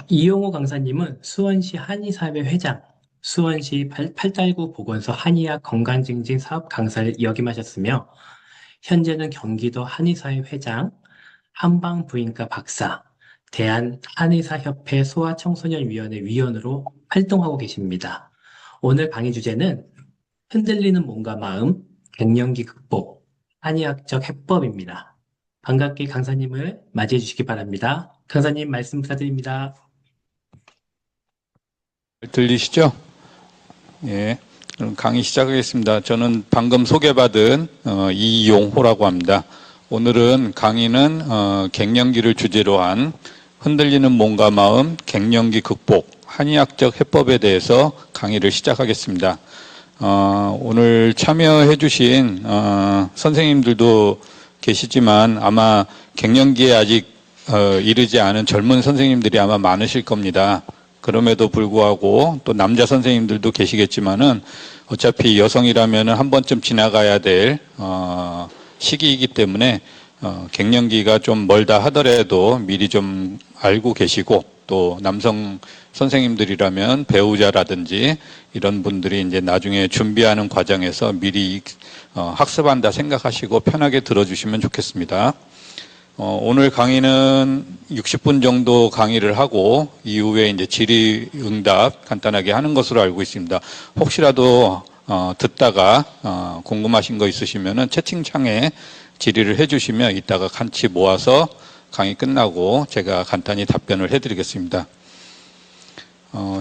이용호 강사님은 수원시 한의사회 회장, 수원시 팔달구 보건소 한의학 건강증진 사업 강사를 역임하셨으며, 현재는 경기도 한의사회 회장, 한방부인과 박사, 대한한의사협회 소아청소년위원회 위원으로 활동하고 계십니다. 오늘 강의 주제는 흔들리는 몸과 마음, 갱년기 극복, 한의학적 해법입니다. 반갑게 강사님을 맞이해 주시기 바랍니다. 강사님 말씀 부탁드립니다. 들리시죠? 예. 그럼 강의 시작하겠습니다. 저는 방금 소개받은 이용호라고 합니다. 오늘은 강의는 갱년기를 주제로 한 흔들리는 몸과 마음, 갱년기 극복, 한의학적 해법에 대해서 강의를 시작하겠습니다. 오늘 참여해 주신 선생님들도 계시지만 아마 갱년기에 아직 이르지 않은 젊은 선생님들이 아마 많으실 겁니다. 그럼에도 불구하고 또 남자 선생님들도 계시겠지만은 어차피 여성이라면은 한 번쯤 지나가야 될 시기이기 때문에 갱년기가 좀 멀다 하더라도 미리 좀 알고 계시고, 또 남성 선생님들이라면 배우자라든지 이런 분들이 이제 나중에 준비하는 과정에서 미리 학습한다 생각하시고 편하게 들어주시면 좋겠습니다. 오늘 강의는 60분 정도 강의를 하고 이후에 이제 질의응답 간단하게 하는 것으로 알고 있습니다. 혹시라도 듣다가 궁금하신 거 있으시면은 채팅창에 질의를 해주시면 이따가 같이 모아서 강의 끝나고 제가 간단히 답변을 해드리겠습니다.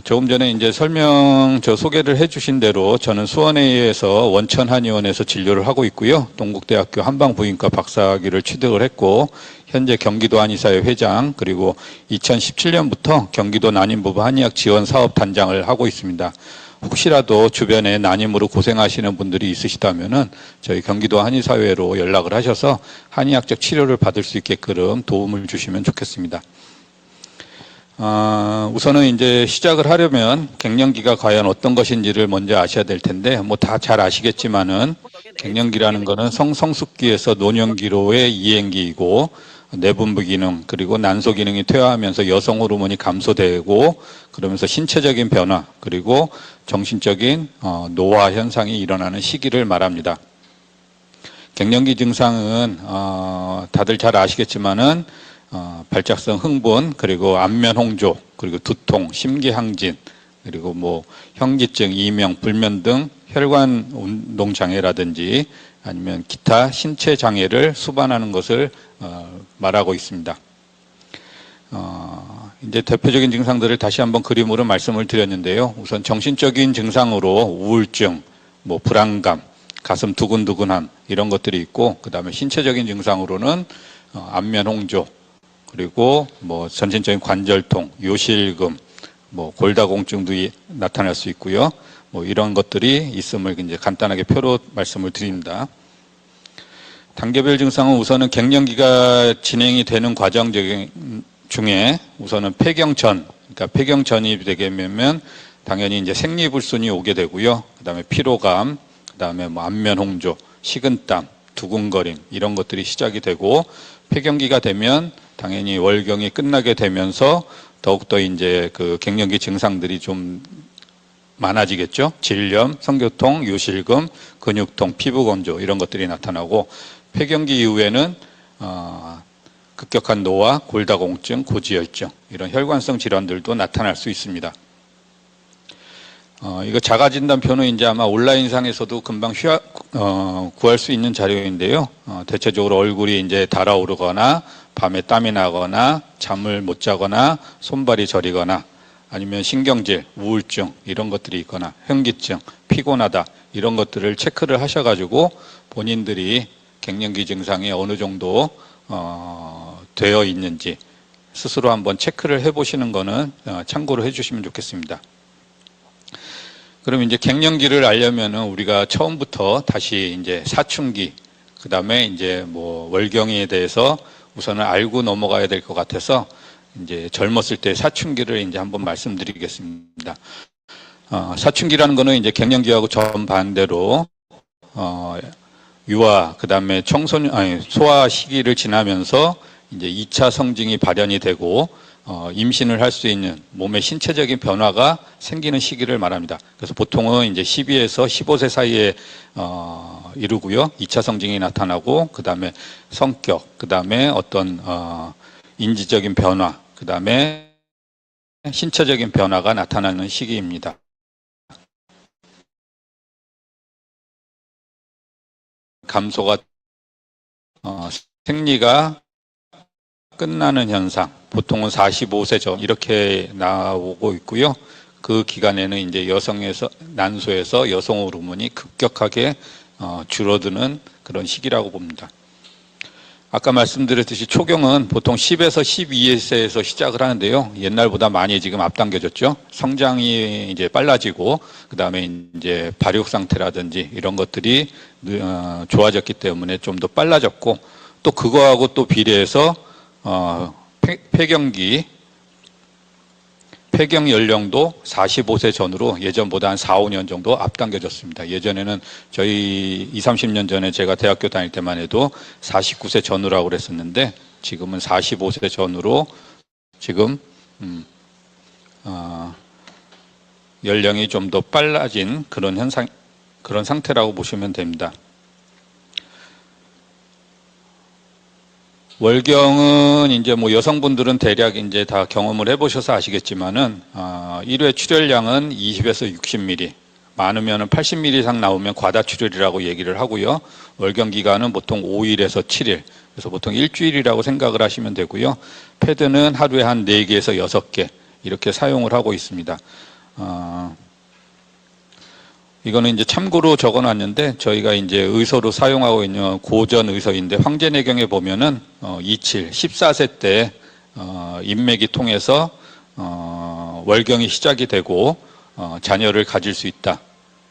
조금 전에 이제 소개를 해주신 대로 저는 수원의회에서 원천한의원에서 진료를 하고 있고요. 동국대학교 한방부인과 박사학위를 취득을 했고, 현재 경기도 한의사회 회장, 그리고 2017년부터 경기도 난임부부 한의학 지원 사업 단장을 하고 있습니다. 혹시라도 주변에 난임으로 고생하시는 분들이 있으시다면은 저희 경기도 한의사회로 연락을 하셔서 한의학적 치료를 받을 수 있게끔 도움을 주시면 좋겠습니다. 우선은 이제 시작을 하려면 갱년기가 과연 어떤 것인지를 먼저 아셔야 될 텐데, 뭐 다 잘 아시겠지만은 갱년기라는 거는 성숙기에서 노년기로의 이행기이고, 내분비 기능 그리고 난소 기능이 퇴화하면서 여성 호르몬이 감소되고, 그러면서 신체적인 변화 그리고 정신적인 노화 현상이 일어나는 시기를 말합니다. 갱년기 증상은 다들 잘 아시겠지만은 발작성 흥분, 그리고 안면 홍조, 그리고 두통, 심기항진, 그리고 뭐 현기증, 이명, 불면 등 혈관 운동 장애라든지 아니면 기타 신체 장애를 수반하는 것을 말하고 있습니다. 이제 대표적인 증상들을 다시 한번 그림으로 말씀을 드렸는데요. 우선 정신적인 증상으로 우울증, 뭐 불안감, 가슴 두근두근함 이런 것들이 있고, 그 다음에 신체적인 증상으로는 안면 홍조, 그리고 뭐 전신적인 관절통, 요실금, 뭐 골다공증도 나타날 수 있고요. 뭐 이런 것들이 있음을 이제 간단하게 표로 말씀을 드립니다. 단계별 증상은 우선은 갱년기가 진행이 되는 과정 중에 우선은 폐경 전, 그러니까 폐경 전이 되게 되면 당연히 이제 생리불순이 오게 되고요. 그다음에 피로감, 그다음에 뭐 안면 홍조, 식은땀, 두근거림 이런 것들이 시작이 되고, 폐경기가 되면 당연히 월경이 끝나게 되면서 더욱더 이제 그 갱년기 증상들이 좀 많아지겠죠. 질염, 성교통, 요실금, 근육통, 피부건조 이런 것들이 나타나고, 폐경기 이후에는 급격한 노화, 골다공증, 고지혈증 이런 혈관성 질환들도 나타날 수 있습니다. 이거 자가진단표는 이제 아마 온라인상에서도 금방 구할 수 있는 자료인데요. 대체적으로 얼굴이 이제 달아오르거나, 밤에 땀이 나거나, 잠을 못 자거나, 손발이 저리거나, 아니면 신경질, 우울증 이런 것들이 있거나, 현기증, 피곤하다 이런 것들을 체크를 하셔가지고 본인들이 갱년기 증상이 어느 정도 되어 있는지 스스로 한번 체크를 해보시는 거는 참고로 해주시면 좋겠습니다. 그럼 이제 갱년기를 알려면은 우리가 처음부터 다시 이제 사춘기, 그 다음에 이제 뭐 월경에 대해서 우선은 알고 넘어가야 될 것 같아서 이제 젊었을 때 사춘기를 이제 한번 말씀드리겠습니다. 사춘기라는 거는 이제 갱년기하고 정반대로 유아, 그 다음에 소아 시기를 지나면서 이제 2차 성징이 발현이 되고, 임신을 할 수 있는 몸의 신체적인 변화가 생기는 시기를 말합니다. 그래서 보통은 이제 12에서 15세 사이에 이루고요. 2차 성징이 나타나고 그 다음에 성격, 그 다음에 어떤 인지적인 변화, 그 다음에 신체적인 변화가 나타나는 시기입니다. 감소가 생리가 끝나는 현상, 보통은 45세 전 이렇게 나오고 있고요. 그 기간에는 이제 여성에서 난소에서 여성 호르몬이 급격하게 줄어드는 그런 시기라고 봅니다. 아까 말씀드렸듯이 초경은 보통 10에서 12세에서 시작을 하는데요. 옛날보다 많이 지금 앞당겨졌죠. 성장이 이제 빨라지고, 그 다음에 이제 발육 상태라든지 이런 것들이 좋아졌기 때문에 좀 더 빨라졌고, 또 그거하고 또 비례해서, 폐경 연령도 45세 전으로 예전보다 한 4, 5년 정도 앞당겨졌습니다. 예전에는 저희 20, 30년 전에 제가 대학교 다닐 때만 해도 49세 전후라고 그랬었는데 지금은 45세 전후로 지금 연령이 좀 더 빨라진 그런 그런 상태라고 보시면 됩니다. 월경은 이제 뭐 여성분들은 대략 이제 다 경험을 해보셔서 아시겠지만은 1회 출혈량은 20에서 60ml, 많으면은 80ml 이상 나오면 과다출혈이라고 얘기를 하고요. 월경 기간은 보통 5일에서 7일, 그래서 보통 일주일이라고 생각을 하시면 되고요. 패드는 하루에 한 4개에서 6개 이렇게 사용을 하고 있습니다. 이거는 이제 참고로 적어놨는데 저희가 이제 의서로 사용하고 있는 고전 의서인데 황제내경에 보면은 14세 때 인맥이 통해서 월경이 시작이 되고 자녀를 가질 수 있다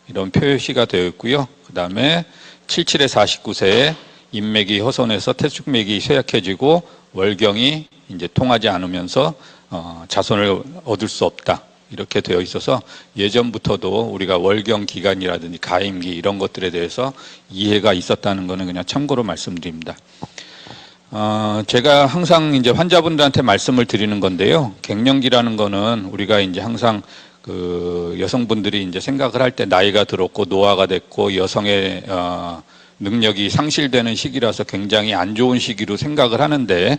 이런 표시가 되어 있고요. 그 다음에 77에 49세에 인맥이 허손해서 태축맥이 쇠약해지고 월경이 이제 통하지 않으면서 자손을 얻을 수 없다. 이렇게 되어 있어서 예전부터도 우리가 월경 기간이라든지 가임기 이런 것들에 대해서 이해가 있었다는 거는 그냥 참고로 말씀드립니다. 제가 항상 이제 환자분들한테 말씀을 드리는 건데요. 갱년기라는 거는 우리가 이제 항상 그 여성분들이 이제 생각을 할 때 나이가 들었고 노화가 됐고 여성의 능력이 상실되는 시기라서 굉장히 안 좋은 시기로 생각을 하는데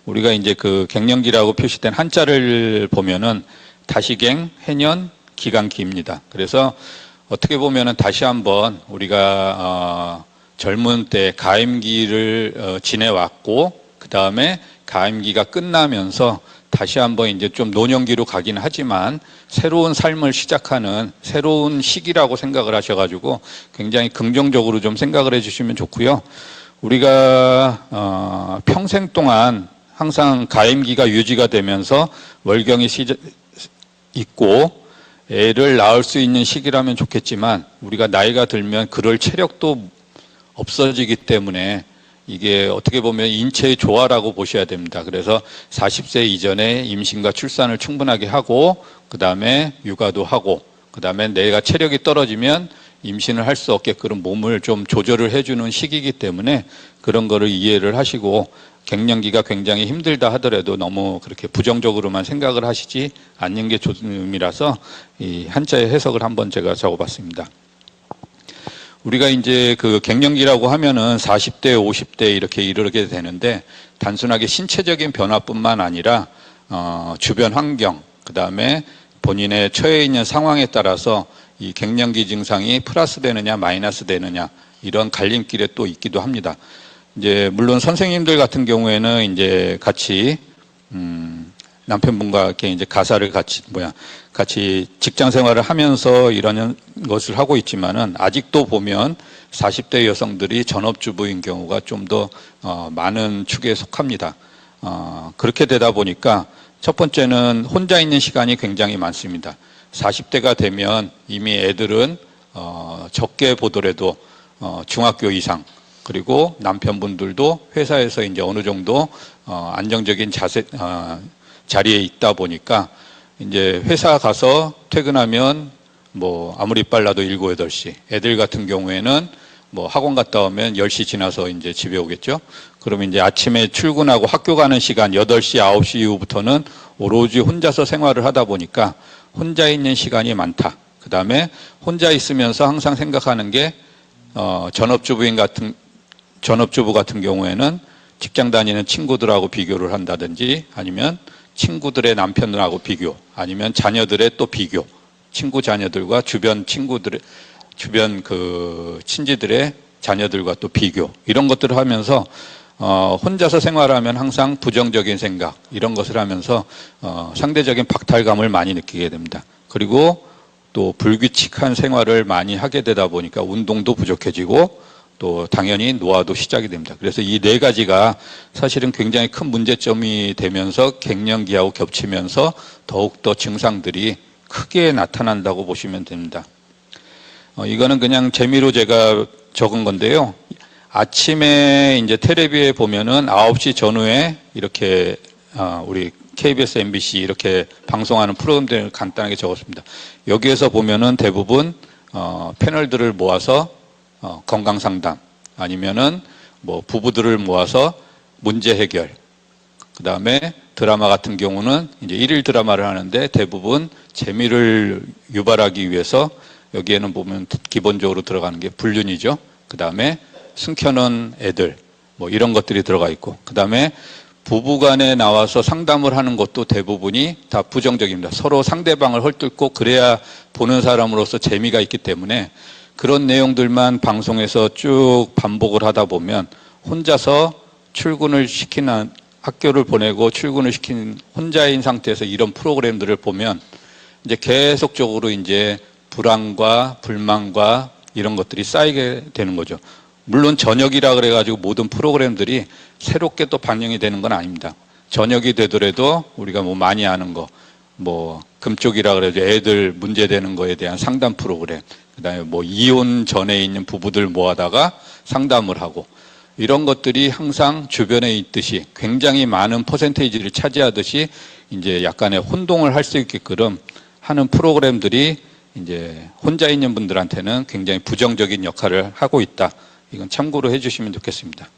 우리가 이제 그 갱년기라고 표시된 한자를 보면은 다시갱, 해년, 기간기입니다. 그래서 어떻게 보면은 다시 한번 우리가 젊은 때 가임기를 지내왔고 그 다음에 가임기가 끝나면서 다시 한번 이제 좀 노년기로 가긴 하지만 새로운 삶을 시작하는 새로운 시기라고 생각을 하셔가지고 굉장히 긍정적으로 좀 생각을 해주시면 좋고요. 우리가 평생 동안 항상 가임기가 유지가 되면서 월경이 있고 애를 낳을 수 있는 시기라면 좋겠지만 우리가 나이가 들면 그럴 체력도 없어지기 때문에 이게 어떻게 보면 인체의 조화라고 보셔야 됩니다. 그래서 40세 이전에 임신과 출산을 충분하게 하고 그 다음에 육아도 하고 그 다음에 내가 체력이 떨어지면 임신을 할 수 없게끔 몸을 좀 조절을 해주는 시기이기 때문에 그런 거를 이해를 하시고 갱년기가 굉장히 힘들다 하더라도 너무 그렇게 부정적으로만 생각을 하시지 않는 게 좋은 의미라서 이 한자의 해석을 한번 제가 적어봤습니다. 우리가 이제 그 갱년기라고 하면은 40대, 50대 이렇게 이르게 되는데 단순하게 신체적인 변화뿐만 아니라 주변 환경, 그 다음에 본인의 처해 있는 상황에 따라서 이 갱년기 증상이 플러스 되느냐 마이너스 되느냐 이런 갈림길에 또 있기도 합니다. 이제 물론 선생님들 같은 경우에는 이제 같이 남편분과 이렇게 이제 가사를 같이 직장 생활을 하면서 이런 것을 하고 있지만은 아직도 보면 40대 여성들이 전업주부인 경우가 좀 더 많은 축에 속합니다. 그렇게 되다 보니까 첫 번째는 혼자 있는 시간이 굉장히 많습니다. 40대가 되면 이미 애들은 적게 보더라도 중학교 이상 그리고 남편분들도 회사에서 이제 어느 정도 안정적인 자리에 있다 보니까 이제 회사 가서 퇴근하면 뭐 아무리 빨라도 7, 8시 애들 같은 경우에는 뭐 학원 갔다 오면 10시 지나서 이제 집에 오겠죠. 그러면 이제 아침에 출근하고 학교 가는 시간 8시, 9시 이후부터는 오로지 혼자서 생활을 하다 보니까 혼자 있는 시간이 많다. 그 다음에 혼자 있으면서 항상 생각하는 게, 전업주부 같은 경우에는 직장 다니는 친구들하고 비교를 한다든지 아니면 친구들의 남편들하고 비교, 아니면 자녀들의 또 비교, 친구 자녀들과 주변 친지들의 자녀들과 또 비교, 이런 것들을 하면서 혼자서 생활하면 항상 부정적인 생각, 이런 것을 하면서 상대적인 박탈감을 많이 느끼게 됩니다. 그리고 또 불규칙한 생활을 많이 하게 되다 보니까 운동도 부족해지고 또 당연히 노화도 시작이 됩니다. 그래서 이 네 가지가 사실은 굉장히 큰 문제점이 되면서 갱년기하고 겹치면서 더욱더 증상들이 크게 나타난다고 보시면 됩니다. 이거는 그냥 재미로 제가 적은 건데요. 아침에 이제 텔레비에 보면은 9시 전후에 이렇게 우리 KBS, MBC 이렇게 방송하는 프로그램들을 간단하게 적었습니다. 여기에서 보면은 대부분 패널들을 모아서 건강 상담, 아니면은 뭐 부부들을 모아서 문제 해결, 그 다음에 드라마 같은 경우는 이제 일일 드라마를 하는데 대부분 재미를 유발하기 위해서 여기에는 보면 기본적으로 들어가는 게 불륜이죠. 그 다음에 숨겨놓은 애들, 뭐 이런 것들이 들어가 있고, 그 다음에 부부간에 나와서 상담을 하는 것도 대부분이 다 부정적입니다. 서로 상대방을 헐뜯고 그래야 보는 사람으로서 재미가 있기 때문에 그런 내용들만 방송에서 쭉 반복을 하다 보면 혼자서 출근을 시키는, 학교를 보내고 출근을 시킨 혼자인 상태에서 이런 프로그램들을 보면 이제 계속적으로 이제 불안과 불만과 이런 것들이 쌓이게 되는 거죠. 물론 저녁이라 그래가지고 모든 프로그램들이 새롭게 또 반영이 되는 건 아닙니다. 저녁이 되더라도 우리가 뭐 많이 아는 거, 뭐 금쪽이라 그래도 애들 문제되는 거에 대한 상담 프로그램, 그다음에 뭐 이혼 전에 있는 부부들 모아다가 상담을 하고, 이런 것들이 항상 주변에 있듯이 굉장히 많은 퍼센테이지를 차지하듯이 이제 약간의 혼동을 할 수 있게끔 하는 프로그램들이 이제 혼자 있는 분들한테는 굉장히 부정적인 역할을 하고 있다. 이건 참고로 해주시면 좋겠습니다.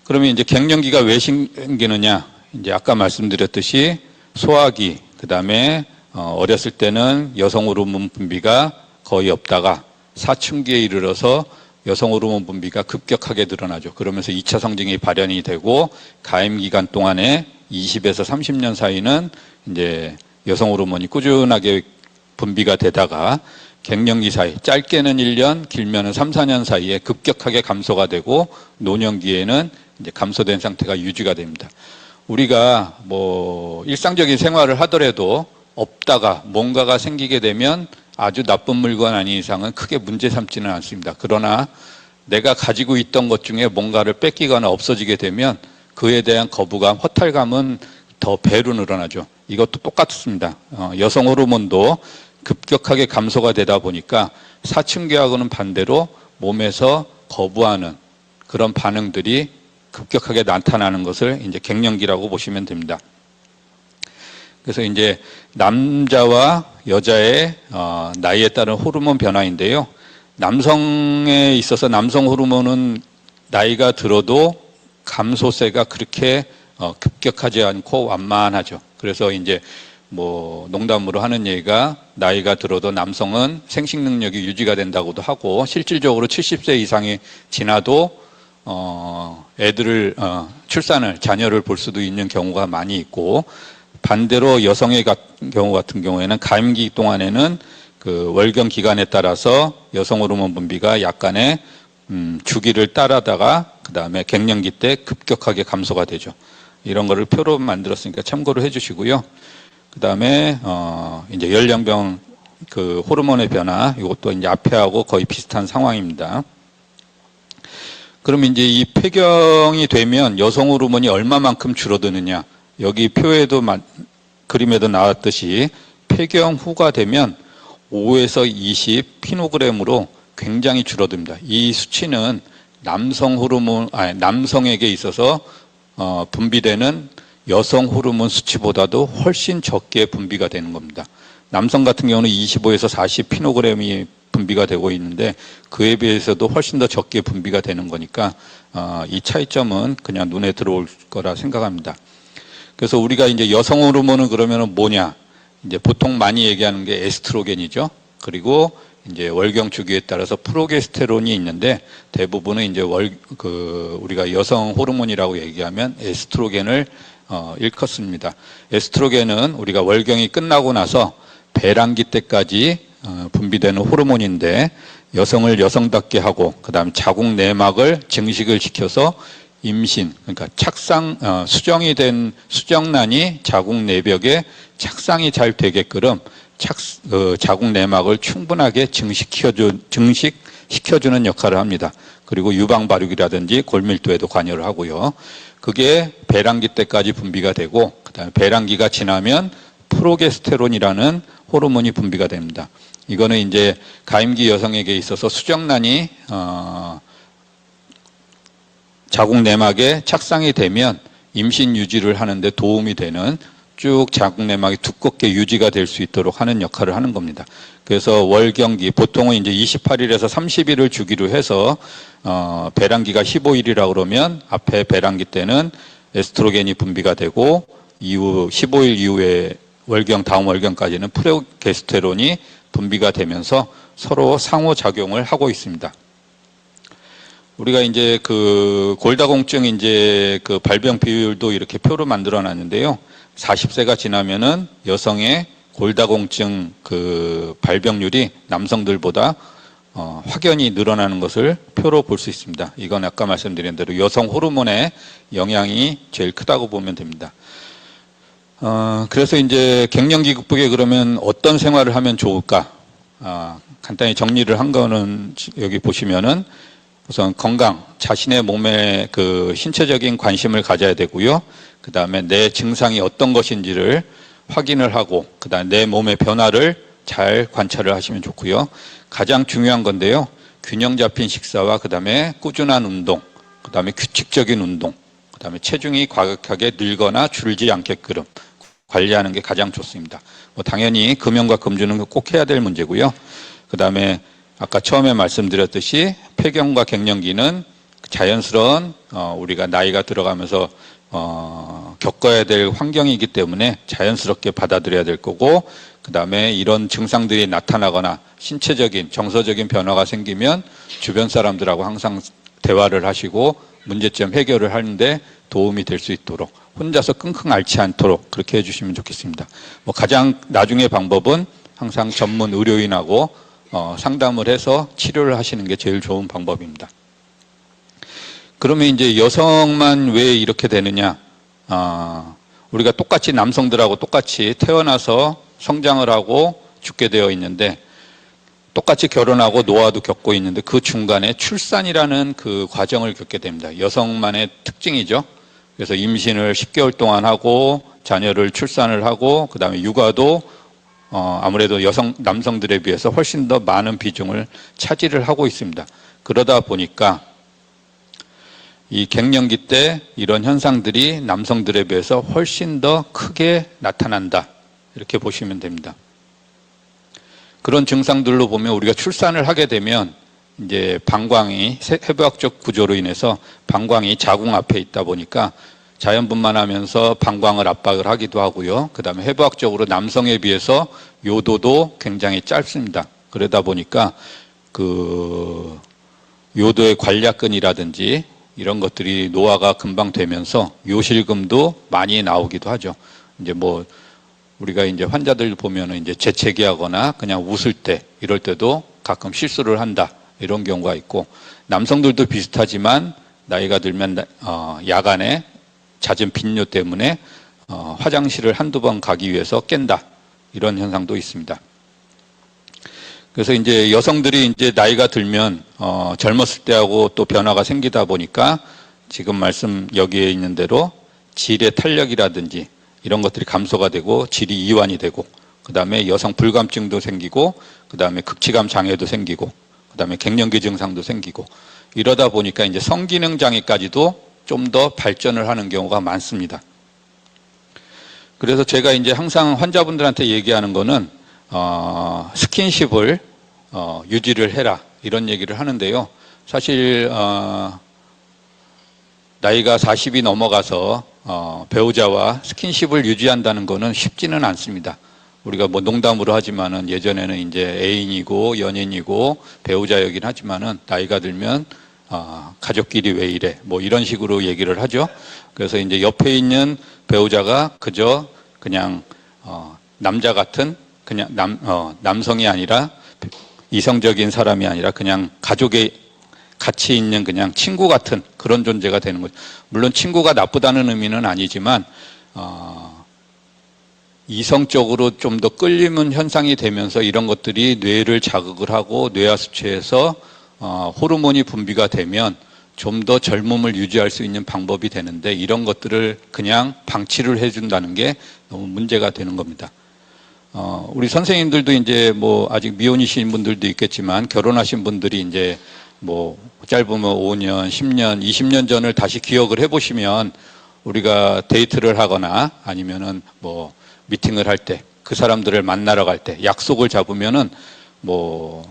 그러면 이제 갱년기가 왜 생기느냐? 이제 아까 말씀드렸듯이 소화기, 그 다음에 어렸을 때는 여성 호르몬 분비가 거의 없다가 사춘기에 이르러서 여성 호르몬 분비가 급격하게 늘어나죠. 그러면서 2차 성징이 발현이 되고 가임 기간 동안에 20에서 30년 사이는 이제 여성 호르몬이 꾸준하게 분비가 되다가 갱년기 사이, 짧게는 1년, 길면은 3, 4년 사이에 급격하게 감소가 되고 노년기에는 이제 감소된 상태가 유지가 됩니다. 우리가 뭐 일상적인 생활을 하더라도 없다가 뭔가가 생기게 되면 아주 나쁜 물건 아닌 이상은 크게 문제 삼지는 않습니다. 그러나 내가 가지고 있던 것 중에 뭔가를 뺏기거나 없어지게 되면 그에 대한 거부감, 허탈감은 더 배로 늘어나죠. 이것도 똑같습니다. 여성 호르몬도 급격하게 감소가 되다 보니까 사춘기하고는 반대로 몸에서 거부하는 그런 반응들이 급격하게 나타나는 것을 이제 갱년기라고 보시면 됩니다. 그래서 이제 남자와 여자의 나이에 따른 호르몬 변화인데요. 남성에 있어서 남성 호르몬은 나이가 들어도 감소세가 그렇게 급격하지 않고 완만하죠. 그래서 이제 뭐 농담으로 하는 얘기가 나이가 들어도 남성은 생식 능력이 유지가 된다고도 하고 실질적으로 70세 이상이 지나도 출산을 자녀를 볼 수도 있는 경우가 많이 있고, 반대로 여성의 경우 같은 경우에는 가임기 동안에는 그 월경 기간에 따라서 여성 호르몬 분비가 약간의 주기를 따라다가 그 다음에 갱년기 때 급격하게 감소가 되죠. 이런 거를 표로 만들었으니까 참고를 해주시고요. 그 다음에 이제 열량병 그 호르몬의 변화, 이것도 이제 앞에하고 거의 비슷한 상황입니다. 그럼 이제 이 폐경이 되면 여성 호르몬이 얼마만큼 줄어드느냐? 여기 표에도 그림에도 나왔듯이 폐경 후가 되면 5에서 20 피노그램으로 굉장히 줄어듭니다. 이 수치는 남성에게 있어서 분비되는 여성 호르몬 수치보다도 훨씬 적게 분비가 되는 겁니다. 남성 같은 경우는 25에서 40 피노그램이 분비가 되고 있는데 그에 비해서도 훨씬 더 적게 분비가 되는 거니까 이 차이점은 그냥 눈에 들어올 거라 생각합니다. 그래서 우리가 이제 여성 호르몬은 그러면 뭐냐? 이제 보통 많이 얘기하는 게 에스트로겐이죠. 그리고 이제 월경 주기에 따라서 프로게스테론이 있는데 대부분은 이제 우리가 여성 호르몬이라고 얘기하면 에스트로겐을 일컫습니다. 에스트로겐은 우리가 월경이 끝나고 나서 배란기 때까지 분비되는 호르몬인데 여성을 여성답게 하고 그다음에 자궁 내막을 증식을 시켜서 임신, 그러니까 수정이 된 수정란이 자궁 내벽에 착상이 잘 되게끔 자궁 내막을 충분하게 증식시켜주는 역할을 합니다. 그리고 유방 발육이라든지 골밀도에도 관여를 하고요. 그게 배란기 때까지 분비가 되고 그다음에 배란기가 지나면 프로게스테론이라는 호르몬이 분비가 됩니다. 이거는 이제 가임기 여성에게 있어서 수정란이 자궁 내막에 착상이 되면 임신 유지를 하는데 도움이 되는 쭉 자궁 내막이 두껍게 유지가 될 수 있도록 하는 역할을 하는 겁니다. 그래서 월경기 보통은 이제 28일에서 30일을 주기로 해서 배란기가 15일이라 그러면 앞에 배란기 때는 에스트로겐이 분비가 되고 이후 15일 이후에 다음 월경까지는 프로게스테론이 분비가 되면서 서로 상호작용을 하고 있습니다. 우리가 이제 골다공증 이제 발병 비율도 이렇게 표로 만들어 놨는데요. 40세가 지나면은 여성의 골다공증 발병률이 남성들보다 확연히 늘어나는 것을 표로 볼 수 있습니다. 이건 아까 말씀드린 대로 여성 호르몬의 영향이 제일 크다고 보면 됩니다. 그래서 이제 갱년기 극복에 그러면 어떤 생활을 하면 좋을까? 간단히 정리를 한 거는 여기 보시면은 우선 건강, 자신의 몸에 신체적인 관심을 가져야 되고요. 그 다음에 내 증상이 어떤 것인지를 확인을 하고, 그 다음에 내 몸의 변화를 잘 관찰을 하시면 좋고요. 가장 중요한 건데요. 균형 잡힌 식사와 그 다음에 꾸준한 운동, 그 다음에 규칙적인 운동, 그 다음에 체중이 과격하게 늘거나 줄지 않게끔 관리하는 게 가장 좋습니다. 당연히 금연과 금주는 꼭 해야 될 문제고요. 그 다음에 아까 처음에 말씀드렸듯이 폐경과 갱년기는 자연스러운 우리가 나이가 들어가면서 겪어야 될 환경이기 때문에 자연스럽게 받아들여야 될 거고, 그 다음에 이런 증상들이 나타나거나 신체적인 정서적인 변화가 생기면 주변 사람들하고 항상 대화를 하시고 문제점 해결을 하는데 도움이 될 수 있도록, 혼자서 끙끙 앓지 않도록 그렇게 해주시면 좋겠습니다. 가장 나중에 방법은 항상 전문 의료인하고 상담을 해서 치료를 하시는 게 제일 좋은 방법입니다. 그러면 이제 여성만 왜 이렇게 되느냐? 우리가 똑같이 남성들하고 똑같이 태어나서 성장을 하고 죽게 되어 있는데, 똑같이 결혼하고 노화도 겪고 있는데 그 중간에 출산이라는 그 과정을 겪게 됩니다. 여성만의 특징이죠. 그래서 임신을 10개월 동안 하고 자녀를 출산을 하고 그 다음에 육아도 아무래도 남성들에 비해서 훨씬 더 많은 비중을 차지를 하고 있습니다. 그러다 보니까 이 갱년기 때 이런 현상들이 남성들에 비해서 훨씬 더 크게 나타난다. 이렇게 보시면 됩니다. 그런 증상들로 보면 우리가 출산을 하게 되면 이제 방광이 해부학적 구조로 인해서 방광이 자궁 앞에 있다 보니까 자연분만하면서 방광을 압박을 하기도 하고요. 그 다음에 해부학적으로 남성에 비해서 요도도 굉장히 짧습니다. 그러다 보니까 요도의 관략근이라든지 이런 것들이 노화가 금방 되면서 요실금도 많이 나오기도 하죠. 이제 우리가 이제 환자들 보면은 이제 재채기하거나 그냥 웃을 때 이럴 때도 가끔 실수를 한다. 이런 경우가 있고, 남성들도 비슷하지만 나이가 들면 야간에 잦은 빈뇨 때문에 화장실을 한두 번 가기 위해서 깬다. 이런 현상도 있습니다. 그래서 이제 여성들이 이제 나이가 들면 젊었을 때하고 또 변화가 생기다 보니까 지금 여기에 있는 대로 질의 탄력이라든지 이런 것들이 감소가 되고 질이 이완이 되고, 그 다음에 여성 불감증도 생기고, 그 다음에 극치감 장애도 생기고, 그 다음에 갱년기 증상도 생기고, 이러다 보니까 이제 성기능 장애까지도 좀 더 발전을 하는 경우가 많습니다. 그래서 제가 이제 항상 환자분들한테 얘기하는 거는 스킨십을 유지를 해라 이런 얘기를 하는데요. 사실 나이가 40이 넘어가서 배우자와 스킨십을 유지한다는 것은 쉽지는 않습니다. 우리가 뭐 농담으로 하지만은 예전에는 이제 애인이고 연인이고 배우자이긴 하지만은 나이가 들면 가족끼리 왜 이래 뭐 이런 식으로 얘기를 하죠. 그래서 이제 옆에 있는 배우자가 그저 그냥 남자 같은 그냥 남성이 아니라 이성적인 사람이 아니라 그냥 가족의 같이 있는 그냥 친구 같은 그런 존재가 되는 거죠. 물론 친구가 나쁘다는 의미는 아니지만 이성적으로 좀 더 끌리는 현상이 되면서 이런 것들이 뇌를 자극을 하고 뇌하수체에서 호르몬이 분비가 되면 좀 더 젊음을 유지할 수 있는 방법이 되는데 이런 것들을 그냥 방치를 해준다는 게 너무 문제가 되는 겁니다. 우리 선생님들도 이제 뭐 아직 미혼이신 분들도 있겠지만 결혼하신 분들이 이제 뭐 짧으면 5년, 10년, 20년 전을 다시 기억을 해보시면 우리가 데이트를 하거나 아니면은 뭐 미팅을 할 때 그 사람들을 만나러 갈 때 약속을 잡으면은 뭐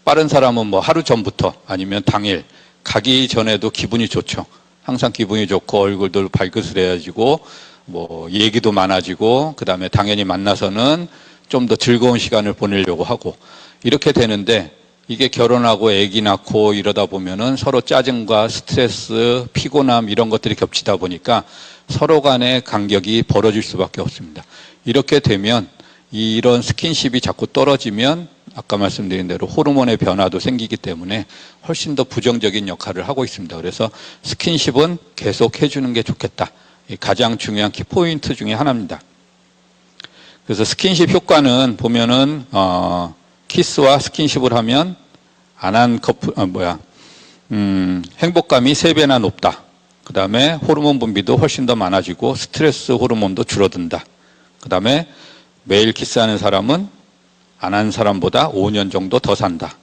빠른 사람은 뭐 하루 전부터 아니면 당일 가기 전에도 기분이 좋죠. 항상 기분이 좋고 얼굴도 발그스레해지고 뭐 얘기도 많아지고 그다음에 당연히 만나서는 좀 더 즐거운 시간을 보내려고 하고 이렇게 되는데 이게 결혼하고 아기 낳고 이러다 보면은 서로 짜증과 스트레스, 피곤함 이런 것들이 겹치다 보니까 서로 간의 간격이 벌어질 수밖에 없습니다. 이렇게 되면 이런 스킨십이 자꾸 떨어지면 아까 말씀드린 대로 호르몬의 변화도 생기기 때문에 훨씬 더 부정적인 역할을 하고 있습니다. 그래서 스킨십은 계속 해주는 게 좋겠다. 가장 중요한 키포인트 중에 하나입니다. 그래서 스킨십 효과는 보면은 키스와 스킨십을 하면 안 한 커플 행복감이 3배나 높다. 그 다음에 호르몬 분비도 훨씬 더 많아지고 스트레스 호르몬도 줄어든다. 그 다음에 매일 키스하는 사람은 안 한 사람보다 5년 정도 더 산다.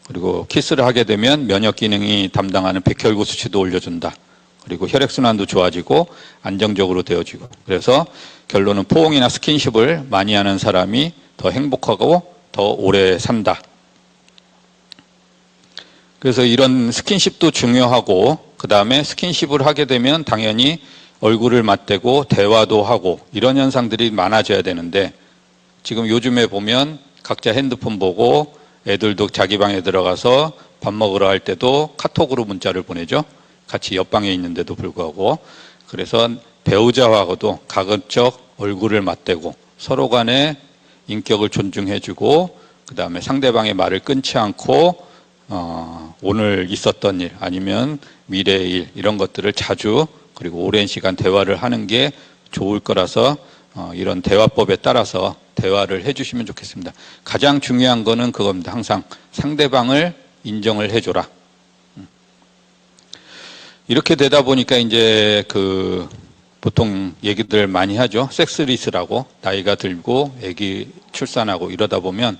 그리고 키스를 하게 되면 면역 기능이 담당하는 백혈구 수치도 올려준다. 그리고 혈액순환도 좋아지고 안정적으로 되어지고 그래서 결론은 포옹이나 스킨십을 많이 하는 사람이 더 행복하고 더 오래 산다. 그래서 이런 스킨십도 중요하고 그 다음에 스킨십을 하게 되면 당연히 얼굴을 맞대고 대화도 하고 이런 현상들이 많아져야 되는데 지금 요즘에 보면 각자 핸드폰 보고 애들도 자기 방에 들어가서 밥 먹으러 할 때도 카톡으로 문자를 보내죠. 같이 옆방에 있는데도 불구하고 그래서 배우자하고도 가급적 얼굴을 맞대고 서로 간의 인격을 존중해주고 그 다음에 상대방의 말을 끊지 않고 오늘 있었던 일 아니면 미래의 일 이런 것들을 자주 그리고 오랜 시간 대화를 하는 게 좋을 거라서 이런 대화법에 따라서 대화를 해주시면 좋겠습니다. 가장 중요한 거는 그겁니다. 항상 상대방을 인정을 해줘라. 이렇게 되다 보니까 이제 보통 얘기들 많이 하죠. 섹스리스라고 나이가 들고 아기 출산하고 이러다 보면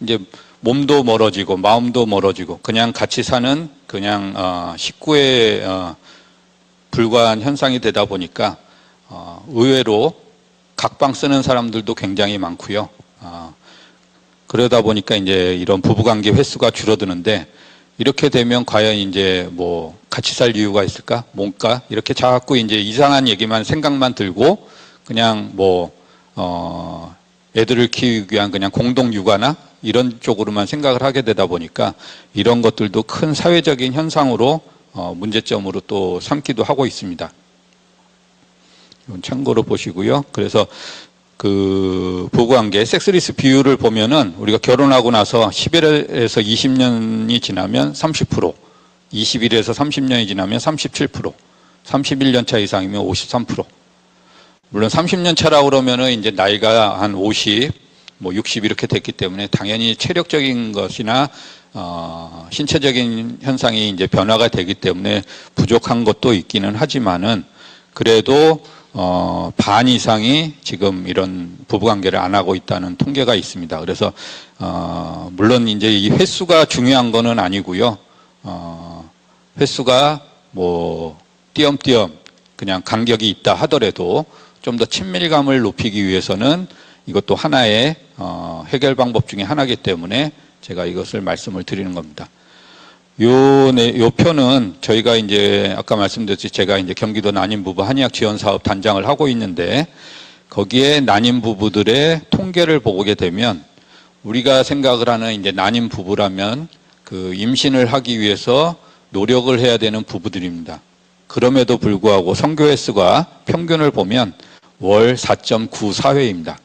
이제 몸도 멀어지고 마음도 멀어지고 그냥 같이 사는 그냥 식구에 불과한 현상이 되다 보니까 의외로 각방 쓰는 사람들도 굉장히 많고요. 그러다 보니까 이제 이런 부부관계 횟수가 줄어드는데 이렇게 되면 과연 이제 뭐 같이 살 이유가 있을까? 뭔가? 이렇게 자꾸 이제 이상한 얘기만 생각만 들고 그냥 뭐 애들을 키우기 위한 그냥 공동 육아나 이런 쪽으로만 생각을 하게 되다 보니까 이런 것들도 큰 사회적인 현상으로 문제점으로 또 삼기도 하고 있습니다. 이건 참고로 보시고요. 그래서 부부관계 섹스리스 비율을 보면은 우리가 결혼하고 나서 10일에서 20년이 지나면 30%, 21에서 30년이 지나면 37%, 31년 차 이상이면 53%. 물론 30년 차라고 그러면은 이제 나이가 한 50, 뭐 60 이렇게 됐기 때문에 당연히 체력적인 것이나 신체적인 현상이 이제 변화가 되기 때문에 부족한 것도 있기는 하지만은 그래도 반 이상이 지금 이런 부부관계를 안 하고 있다는 통계가 있습니다. 그래서 물론 이제 이 횟수가 중요한 거는 아니고요. 횟수가 뭐 띄엄띄엄 그냥 간격이 있다 하더라도 좀 더 친밀감을 높이기 위해서는 이것도 하나의 해결 방법 중에 하나이기 때문에 제가 이것을 말씀을 드리는 겁니다. 요 표는 저희가 이제 아까 말씀드렸듯이 제가 이제 경기도 난임부부 한의학 지원 사업 단장을 하고 있는데 거기에 난임 부부들의 통계를 보게 되면 우리가 생각을 하는 이제 난임 부부라면 그 임신을 하기 위해서 노력을 해야 되는 부부들입니다. 그럼에도 불구하고 성교 횟수가 평균을 보면 월 4.94회입니다.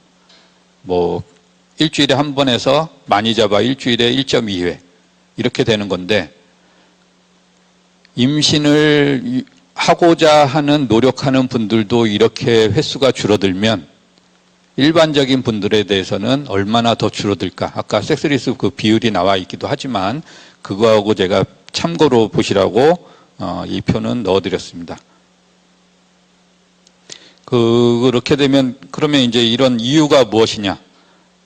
뭐 일주일에 한 번에서 많이 잡아 일주일에 1.2회 이렇게 되는 건데 임신을 하고자 하는 노력하는 분들도 이렇게 횟수가 줄어들면 일반적인 분들에 대해서는 얼마나 더 줄어들까? 아까 섹스리스 그 비율이 나와 있기도 하지만 그거하고 제가 참고로 보시라고 이 표는 넣어드렸습니다. 그렇게 되면 그러면 이제 이런 이유가 무엇이냐?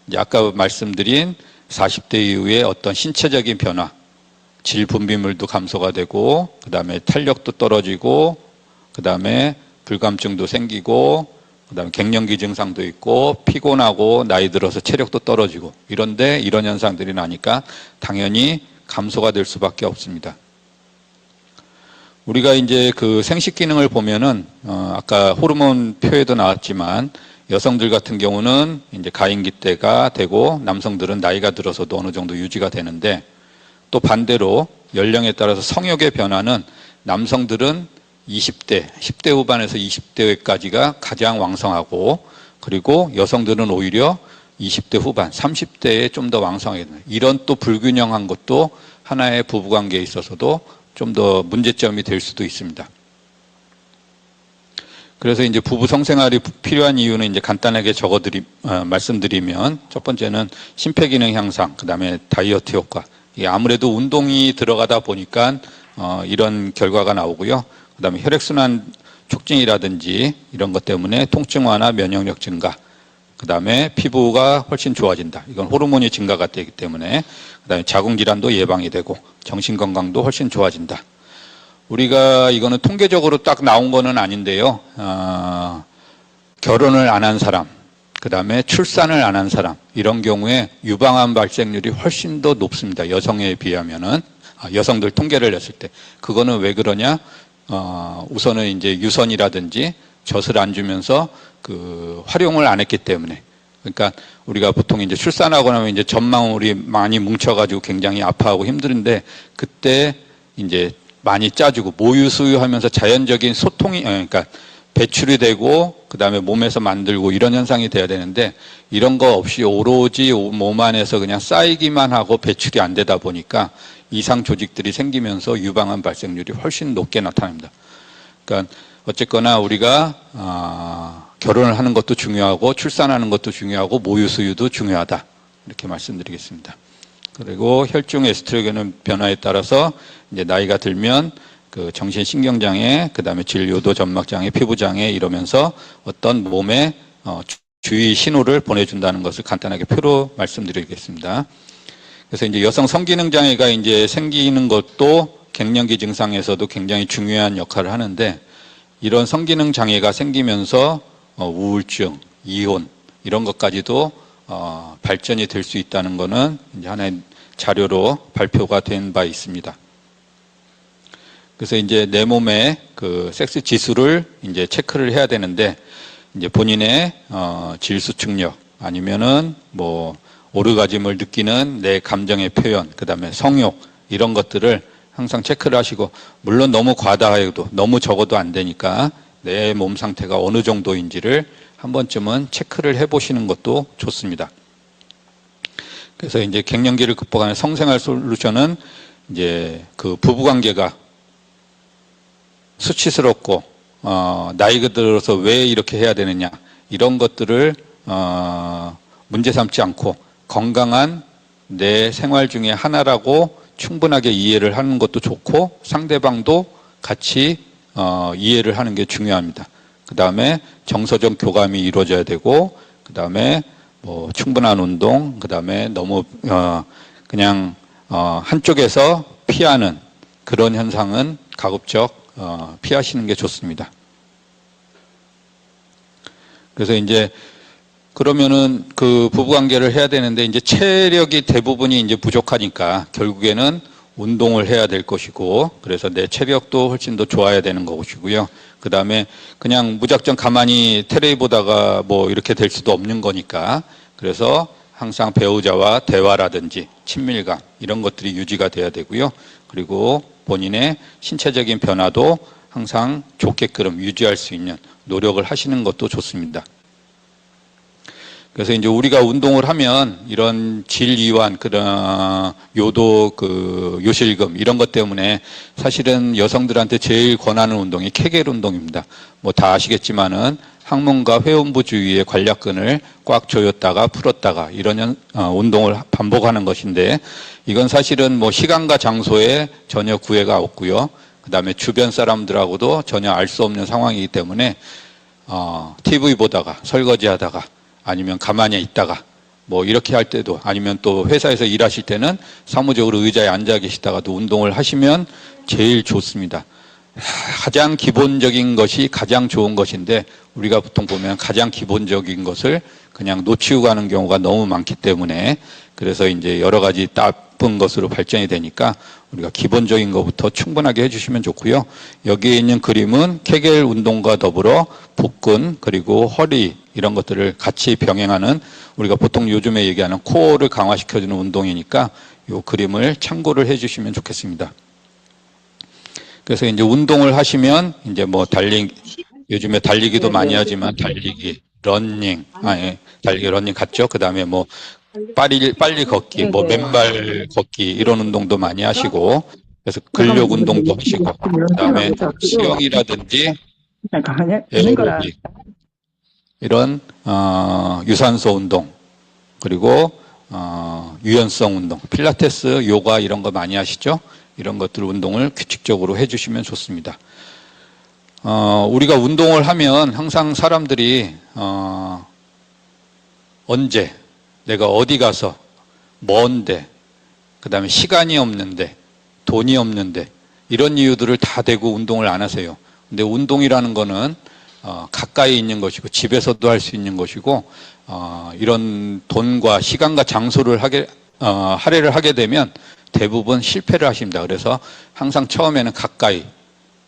이제 아까 말씀드린 40대 이후에 어떤 신체적인 변화, 질 분비물도 감소가 되고, 그 다음에 탄력도 떨어지고, 그 다음에 불감증도 생기고, 그 다음에 갱년기 증상도 있고, 피곤하고, 나이 들어서 체력도 떨어지고, 이런데 이런 현상들이 나니까 당연히 감소가 될 수밖에 없습니다. 우리가 이제 그 생식 기능을 보면은, 아까 호르몬 표에도 나왔지만, 여성들 같은 경우는 이제 가임기 때가 되고, 남성들은 나이가 들어서도 어느 정도 유지가 되는데, 또 반대로 연령에 따라서 성욕의 변화는 남성들은 20대, 10대 후반에서 20대까지가 가장 왕성하고 그리고 여성들은 오히려 20대 후반, 30대에 좀 더 왕성하게 됩니다. 이런 또 불균형한 것도 하나의 부부관계에 있어서도 좀 더 문제점이 될 수도 있습니다. 그래서 이제 부부 성생활이 필요한 이유는 이제 간단하게 말씀드리면 첫 번째는 심폐기능 향상, 그 다음에 다이어트 효과. 아무래도 운동이 들어가다 보니까 이런 결과가 나오고요. 그 다음에 혈액순환 촉진이라든지 이런 것 때문에 통증 완화, 면역력 증가, 그 다음에 피부가 훨씬 좋아진다. 이건 호르몬이 증가가 되기 때문에 그 다음에 자궁질환도 예방이 되고 정신건강도 훨씬 좋아진다. 우리가 이거는 통계적으로 딱 나온 거는 아닌데요. 결혼을 안 한 사람, 그 다음에 출산을 안 한 사람, 이런 경우에 유방암 발생률이 훨씬 더 높습니다. 여성에 비하면은, 여성들 통계를 냈을 때. 그거는 왜 그러냐? 우선은 이제 유선이라든지 젖을 안 주면서 그 활용을 안 했기 때문에. 그러니까 우리가 보통 이제 출산하고 나면 이제 젖망울이 많이 뭉쳐가지고 굉장히 아파하고 힘든데 그때 이제 많이 짜주고 모유 수유하면서 자연적인 소통이, 그러니까 배출이 되고 그 다음에 몸에서 만들고 이런 현상이 돼야 되는데 이런 거 없이 오로지 몸 안에서 그냥 쌓이기만 하고 배출이 안 되다 보니까 이상 조직들이 생기면서 유방암 발생률이 훨씬 높게 나타납니다. 그러니까 어쨌거나 우리가 결혼을 하는 것도 중요하고 출산하는 것도 중요하고 모유 수유도 중요하다 이렇게 말씀드리겠습니다. 그리고 혈중 에스트로겐 변화에 따라서 이제 나이가 들면 그 정신신경장애, 그 다음에 질요도 점막장애, 피부장애 이러면서 어떤 몸에 주의 신호를 보내준다는 것을 간단하게 표로 말씀드리겠습니다. 그래서 이제 여성 성기능 장애가 이제 생기는 것도 갱년기 증상에서도 굉장히 중요한 역할을 하는데 이런 성기능 장애가 생기면서 우울증, 이혼 이런 것까지도 발전이 될 수 있다는 것은 이제 하나의 자료로 발표가 된 바 있습니다. 그래서 이제 내 몸의 그 섹스 지수를 이제 체크를 해야 되는데 이제 본인의 질수 측력 아니면은 뭐 오르가즘을 느끼는 내 감정의 표현, 그다음에 성욕 이런 것들을 항상 체크를 하시고 물론 너무 과다해도 너무 적어도 안 되니까 내 몸 상태가 어느 정도인지를 한 번쯤은 체크를 해보시는 것도 좋습니다. 그래서 이제 갱년기를 극복하는 성생활 솔루션은 이제 그 부부관계가 수치스럽고 나이가 들어서 왜 이렇게 해야 되느냐 이런 것들을 문제 삼지 않고 건강한 내 생활 중에 하나라고 충분하게 이해를 하는 것도 좋고 상대방도 같이 이해를 하는 게 중요합니다. 그 다음에 정서적 교감이 이루어져야 되고 그 다음에 뭐 충분한 운동, 그 다음에 너무 그냥 한쪽에서 피하는 그런 현상은 가급적 피하시는 게 좋습니다. 그래서 이제 그러면은 그 부부관계를 해야 되는데 이제 체력이 대부분이 이제 부족하니까 결국에는 운동을 해야 될 것이고, 그래서 내 체력도 훨씬 더 좋아야 되는 것이고요. 그 다음에 그냥 무작정 가만히 텔레비 보다가 뭐 이렇게 될 수도 없는 거니까, 그래서 항상 배우자와 대화라든지 친밀감 이런 것들이 유지가 돼야 되고요. 그리고 본인의 신체적인 변화도 항상 좋게끔 유지할 수 있는 노력을 하시는 것도 좋습니다. 그래서 이제 우리가 운동을 하면 이런 질이완, 그런 요도, 요실금 이런 것 때문에 사실은 여성들한테 제일 권하는 운동이 케겔 운동입니다. 뭐 다 아시겠지만은 항문과 회음부 주위의 관략근을 꽉 조였다가 풀었다가 이런 운동을 반복하는 것인데, 이건 사실은 뭐 시간과 장소에 전혀 구애가 없고요. 그 다음에 주변 사람들하고도 전혀 알 수 없는 상황이기 때문에 TV 보다가 설거지 하다가 아니면 가만히 있다가 뭐 이렇게 할 때도, 아니면 또 회사에서 일하실 때는 사무적으로 의자에 앉아 계시다가도 운동을 하시면 제일 좋습니다. 가장 기본적인 것이 가장 좋은 것인데, 우리가 보통 보면 가장 기본적인 것을 그냥 놓치고 가는 경우가 너무 많기 때문에, 그래서 이제 여러 가지 나쁜 것으로 발전이 되니까 우리가 기본적인 것부터 충분하게 해주시면 좋고요. 여기에 있는 그림은 케겔 운동과 더불어 복근 그리고 허리 이런 것들을 같이 병행하는, 우리가 보통 요즘에 얘기하는 코어를 강화시켜주는 운동이니까 이 그림을 참고를 해주시면 좋겠습니다. 그래서 이제 운동을 하시면 이제 뭐 요즘에 달리기도 많이 하지만 달리기, 러닝, 달리기, 러닝 같죠? 그 다음에 뭐 빨리 걷기, 뭐 맨발 걷기 이런 운동도 많이 하시고, 그래서 근력 운동도 하시고, 그 다음에 수영이라든지 잠깐만요. 에어로빅 이런 유산소 운동, 그리고 유연성 운동, 필라테스, 요가 이런 거 많이 하시죠? 이런 것들 운동을 규칙적으로 해주시면 좋습니다. 우리가 운동을 하면 항상 사람들이 언제, 내가 어디 가서, 먼데, 그 다음에 시간이 없는데, 돈이 없는데 이런 이유들을 다 대고 운동을 안 하세요. 근데 운동이라는 거는 가까이 있는 것이고 집에서도 할 수 있는 것이고, 이런 돈과 시간과 장소를 할애를 하게 되면 대부분 실패를 하십니다. 그래서 항상 처음에는 가까이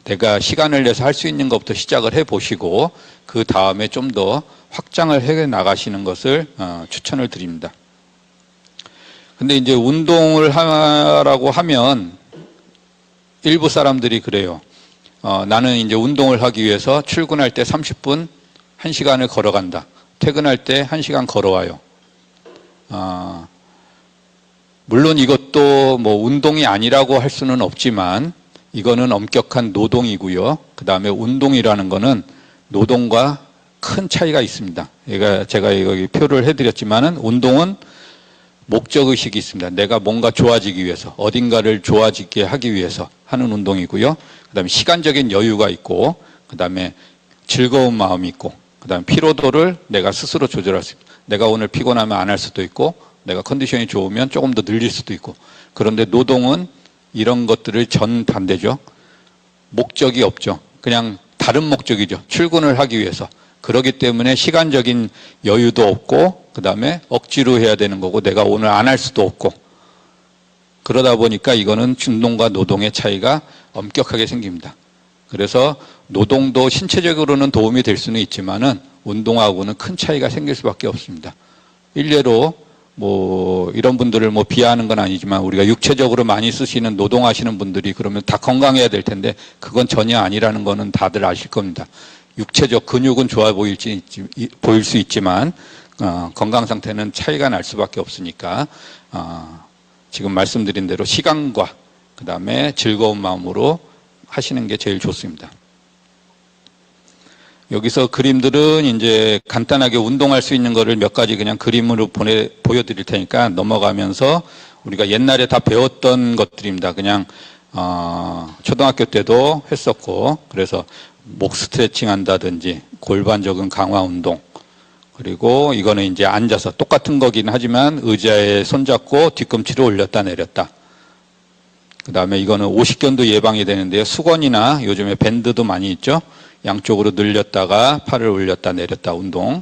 내가 시간을 내서 할 수 있는 것부터 시작을 해 보시고, 그 다음에 좀 더 확장을 해 나가시는 것을 추천을 드립니다. 근데 이제 운동을 하라고 하면 일부 사람들이 그래요. 나는 이제 운동을 하기 위해서 출근할 때 30분, 1시간을 걸어간다. 퇴근할 때 1시간 걸어와요. 물론 이것도 뭐 운동이 아니라고 할 수는 없지만 이거는 엄격한 노동이고요. 그 다음에 운동이라는 거는 노동과 큰 차이가 있습니다. 제가 여기 표를 해드렸지만은 운동은 목적의식이 있습니다. 내가 뭔가 좋아지기 위해서, 어딘가를 좋아지게 하기 위해서 하는 운동이고요. 그 다음에 시간적인 여유가 있고, 그 다음에 즐거운 마음이 있고, 그 다음에 피로도를 내가 스스로 조절할 수 있고, 내가 오늘 피곤하면 안 할 수도 있고, 내가 컨디션이 좋으면 조금 더 늘릴 수도 있고. 그런데 노동은 이런 것들을 전반대죠. 목적이 없죠. 그냥 다른 목적이죠. 출근을 하기 위해서. 그렇기 때문에 시간적인 여유도 없고, 그 다음에 억지로 해야 되는 거고, 내가 오늘 안 할 수도 없고, 그러다 보니까 이거는 운동과 노동의 차이가 엄격하게 생깁니다. 그래서 노동도 신체적으로는 도움이 될 수는 있지만은 운동하고는 큰 차이가 생길 수밖에 없습니다. 일례로 뭐 이런 분들을 뭐 비하하는 건 아니지만, 우리가 육체적으로 많이 쓰시는 노동하시는 분들이 그러면 다 건강해야 될 텐데 그건 전혀 아니라는 거는 다들 아실 겁니다. 육체적 근육은 좋아 보일 수 있지만 건강 상태는 차이가 날 수밖에 없으니까 지금 말씀드린 대로 시간과 그 다음에 즐거운 마음으로 하시는 게 제일 좋습니다. 여기서 그림들은 이제 간단하게 운동할 수 있는 거를 몇 가지 그냥 그림으로 보여드릴 테니까 넘어가면서 우리가 옛날에 다 배웠던 것들입니다. 그냥 초등학교 때도 했었고, 그래서 목 스트레칭 한다든지 골반 적응 강화 운동, 그리고 이거는 이제 앉아서 똑같은 거긴 하지만 의자에 손잡고 뒤꿈치를 올렸다 내렸다. 그 다음에 이거는 오십견도 예방이 되는데요. 수건이나 요즘에 밴드도 많이 있죠. 양쪽으로 늘렸다가 팔을 올렸다 내렸다 운동.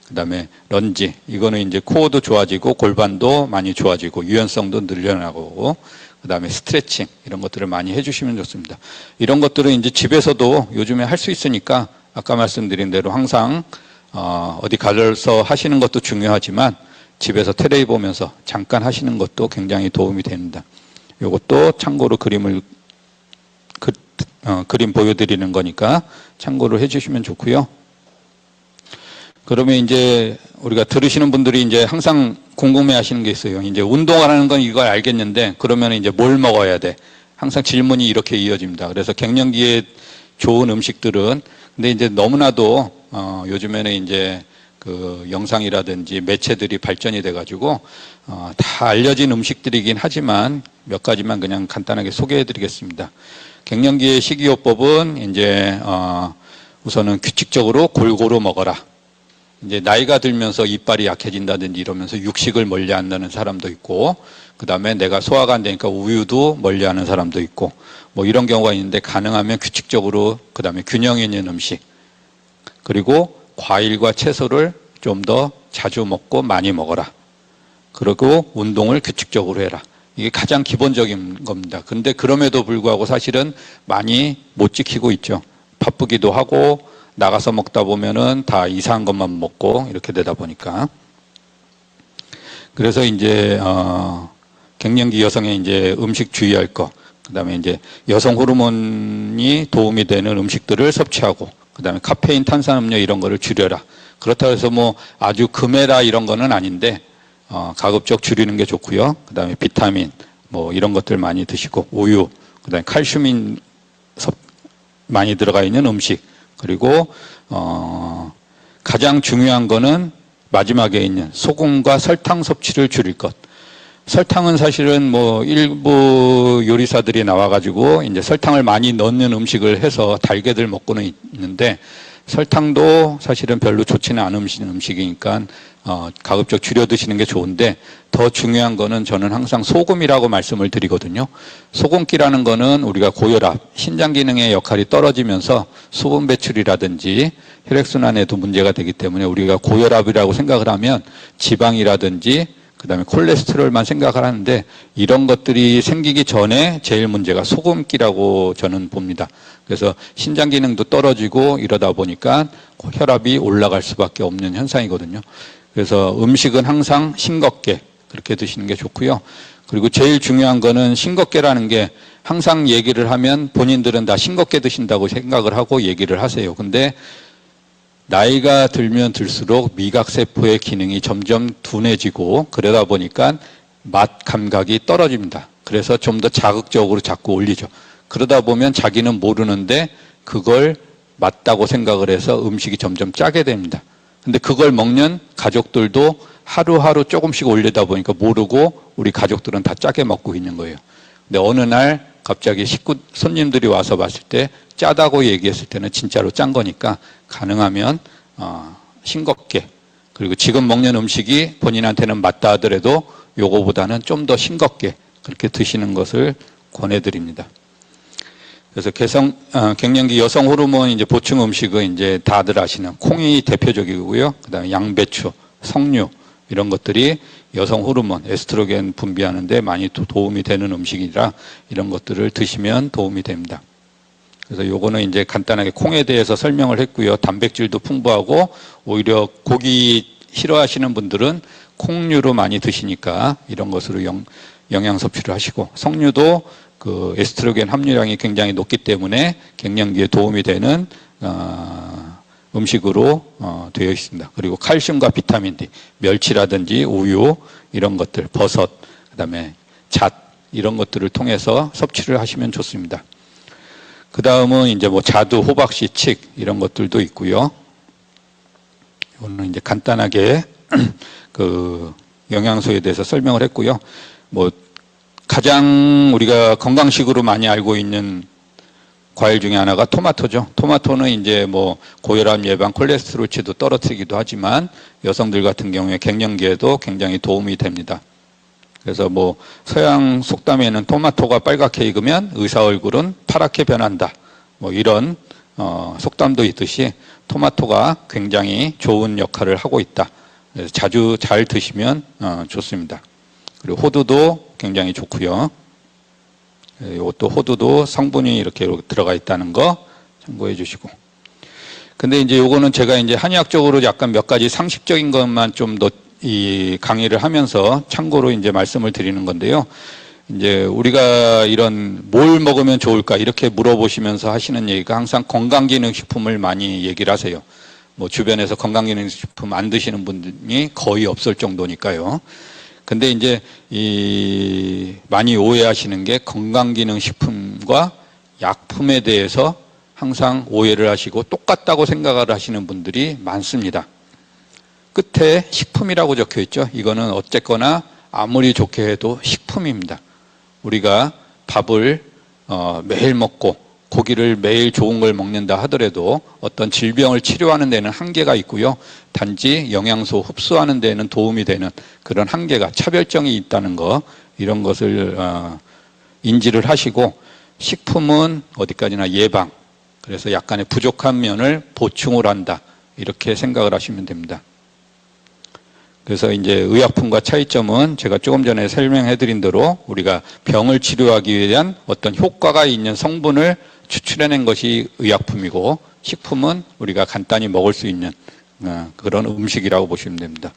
그다음에 런지, 이거는 이제 코어도 좋아지고 골반도 많이 좋아지고 유연성도 늘려나가고, 그다음에 스트레칭 이런 것들을 많이 해주시면 좋습니다. 이런 것들은 이제 집에서도 요즘에 할 수 있으니까 아까 말씀드린 대로 항상 어디 가서 하시는 것도 중요하지만 집에서 텔레비 보면서 잠깐 하시는 것도 굉장히 도움이 됩니다. 이것도 참고로 그림 보여드리는 거니까 참고로 해주시면 좋고요. 그러면 이제 우리가 들으시는 분들이 이제 항상 궁금해 하시는 게 있어요. 이제 운동을 하는 건 이걸 알겠는데 그러면 이제 뭘 먹어야 돼? 항상 질문이 이렇게 이어집니다. 그래서 갱년기에 좋은 음식들은, 근데 이제 너무나도 요즘에는 이제 그 영상이라든지 매체들이 발전이 돼가지고 다 알려진 음식들이긴 하지만 몇 가지만 그냥 간단하게 소개해드리겠습니다. 갱년기의 식이요법은 이제 우선은 규칙적으로 골고루 먹어라. 이제 나이가 들면서 이빨이 약해진다든지 이러면서 육식을 멀리한다는 사람도 있고, 그 다음에 내가 소화가 안 되니까 우유도 멀리하는 사람도 있고, 뭐 이런 경우가 있는데 가능하면 규칙적으로, 그 다음에 균형 있는 음식, 그리고 과일과 채소를 좀 더 자주 먹고 많이 먹어라. 그리고 운동을 규칙적으로 해라. 이게 가장 기본적인 겁니다. 근데 그럼에도 불구하고 사실은 많이 못 지키고 있죠. 바쁘기도 하고 나가서 먹다 보면은 다 이상한 것만 먹고 이렇게 되다 보니까. 그래서 이제 갱년기 여성의 이제 음식 주의할 거, 그다음에 이제 여성 호르몬이 도움이 되는 음식들을 섭취하고, 그다음에 카페인, 탄산음료 이런 거를 줄여라. 그렇다고 해서 뭐 아주 금해라 이런 거는 아닌데 가급적 줄이는 게 좋고요. 그다음에 비타민 뭐 이런 것들 많이 드시고, 우유, 그다음에 칼슘이 많이 들어가 있는 음식, 그리고 가장 중요한 거는 마지막에 있는 소금과 설탕 섭취를 줄일 것. 설탕은 사실은 뭐 일부 요리사들이 나와가지고 이제 설탕을 많이 넣는 음식을 해서 달게들 먹고는 있는데, 설탕도 사실은 별로 좋지는 않은 음식이니까 가급적 줄여 드시는 게 좋은데, 더 중요한 거는 저는 항상 소금이라고 말씀을 드리거든요. 소금기라는 거는 우리가 고혈압, 신장 기능의 역할이 떨어지면서 수분 배출이라든지 혈액순환에도 문제가 되기 때문에 우리가 고혈압이라고 생각을 하면 지방이라든지 그다음에 콜레스테롤만 생각을 하는데, 이런 것들이 생기기 전에 제일 문제가 소금기라고 저는 봅니다. 그래서 신장 기능도 떨어지고 이러다 보니까 혈압이 올라갈 수밖에 없는 현상이거든요. 그래서 음식은 항상 싱겁게 그렇게 드시는 게 좋고요. 그리고 제일 중요한 거는 싱겁게라는 게, 항상 얘기를 하면 본인들은 다 싱겁게 드신다고 생각을 하고 얘기를 하세요. 근데 나이가 들면 들수록 미각세포의 기능이 점점 둔해지고 그러다 보니까 맛 감각이 떨어집니다. 그래서 좀 더 자극적으로 자꾸 올리죠. 그러다 보면 자기는 모르는데 그걸 맞다고 생각을 해서 음식이 점점 짜게 됩니다. 근데 그걸 먹는 가족들도 하루하루 조금씩 올리다 보니까 모르고 우리 가족들은 다 짜게 먹고 있는 거예요. 근데 어느 날 갑자기 손님들이 와서 봤을 때 짜다고 얘기했을 때는 진짜로 짠 거니까 가능하면 싱겁게, 그리고 지금 먹는 음식이 본인한테는 맞다 하더라도 요거보다는 좀 더 싱겁게 그렇게 드시는 것을 권해드립니다. 그래서 갱년기 여성 호르몬 이제 보충 음식은 이제 다들 아시는 콩이 대표적이고요. 그다음에 양배추, 석류 이런 것들이 여성 호르몬, 에스트로겐 분비하는데 많이 도움이 되는 음식이라 이런 것들을 드시면 도움이 됩니다. 그래서 요거는 이제 간단하게 콩에 대해서 설명을 했고요. 단백질도 풍부하고 오히려 고기 싫어하시는 분들은 콩류로 많이 드시니까 이런 것으로 영양 섭취를 하시고, 석류도 그 에스트로겐 함유량이 굉장히 높기 때문에 갱년기에 도움이 되는 음식으로 되어 있습니다. 그리고 칼슘과 비타민 D, 멸치라든지 우유 이런 것들, 버섯, 그다음에 잣 이런 것들을 통해서 섭취를 하시면 좋습니다. 그 다음은 이제 뭐 자두, 호박씨, 칡 이런 것들도 있고요. 이거는 이제 간단하게 그 영양소에 대해서 설명을 했고요. 뭐 가장 우리가 건강식으로 많이 알고 있는 과일 중에 하나가 토마토죠. 토마토는 이제 뭐 고혈압 예방, 콜레스테롤치도 떨어뜨리기도 하지만 여성들 같은 경우에 갱년기에도 굉장히 도움이 됩니다. 그래서 뭐 서양 속담에는 토마토가 빨갛게 익으면 의사 얼굴은 파랗게 변한다. 뭐 이런 속담도 있듯이 토마토가 굉장히 좋은 역할을 하고 있다. 그래서 자주 잘 드시면 좋습니다. 그리고 호두도 굉장히 좋고요. 이것도 호두도 성분이 이렇게 들어가 있다는 거 참고해 주시고. 근데 이제 요거는 제가 이제 한의학적으로 약간 몇 가지 상식적인 것만 좀 더 이 강의를 하면서 참고로 이제 말씀을 드리는 건데요. 이제 우리가 이런 뭘 먹으면 좋을까 이렇게 물어보시면서 하시는 얘기가 항상 건강기능식품을 많이 얘기를 하세요. 뭐 주변에서 건강기능식품 안 드시는 분이 거의 없을 정도니까요. 근데 이제 많이 오해하시는 게 건강기능식품과 약품에 대해서 항상 오해를 하시고 똑같다고 생각을 하시는 분들이 많습니다. 끝에 식품이라고 적혀 있죠. 이거는 어쨌거나 아무리 좋게 해도 식품입니다. 우리가 밥을 매일 먹고 고기를 매일 좋은 걸 먹는다 하더라도 어떤 질병을 치료하는 데는 한계가 있고요. 단지 영양소 흡수하는 데는 도움이 되는 그런 한계가 차별점이 있다는 거, 이런 것을 인지를 하시고, 식품은 어디까지나 예방, 그래서 약간의 부족한 면을 보충을 한다, 이렇게 생각을 하시면 됩니다. 그래서 이제 의약품과 차이점은 제가 조금 전에 설명해 드린 대로 우리가 병을 치료하기 위한 어떤 효과가 있는 성분을 추출해낸 것이 의약품이고, 식품은 우리가 간단히 먹을 수 있는 그런 음식이라고 보시면 됩니다.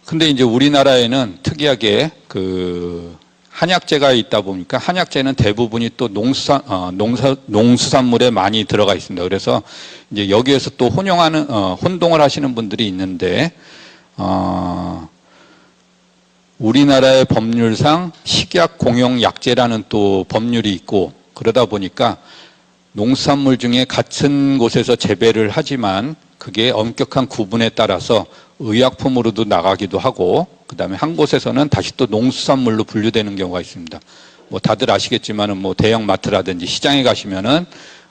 근데 이제 우리나라에는 특이하게 한약재가 있다 보니까 한약재는 대부분이 또 농수산물에 많이 들어가 있습니다. 그래서 이제 여기에서 또 혼동을 하시는 분들이 있는데, 우리나라의 법률상 식약 공용 약재라는 또 법률이 있고, 그러다 보니까 농수산물 중에 같은 곳에서 재배를 하지만 그게 엄격한 구분에 따라서 의약품으로도 나가기도 하고, 그 다음에 한 곳에서는 다시 또 농수산물로 분류되는 경우가 있습니다. 뭐 다들 아시겠지만은 뭐 대형 마트라든지 시장에 가시면은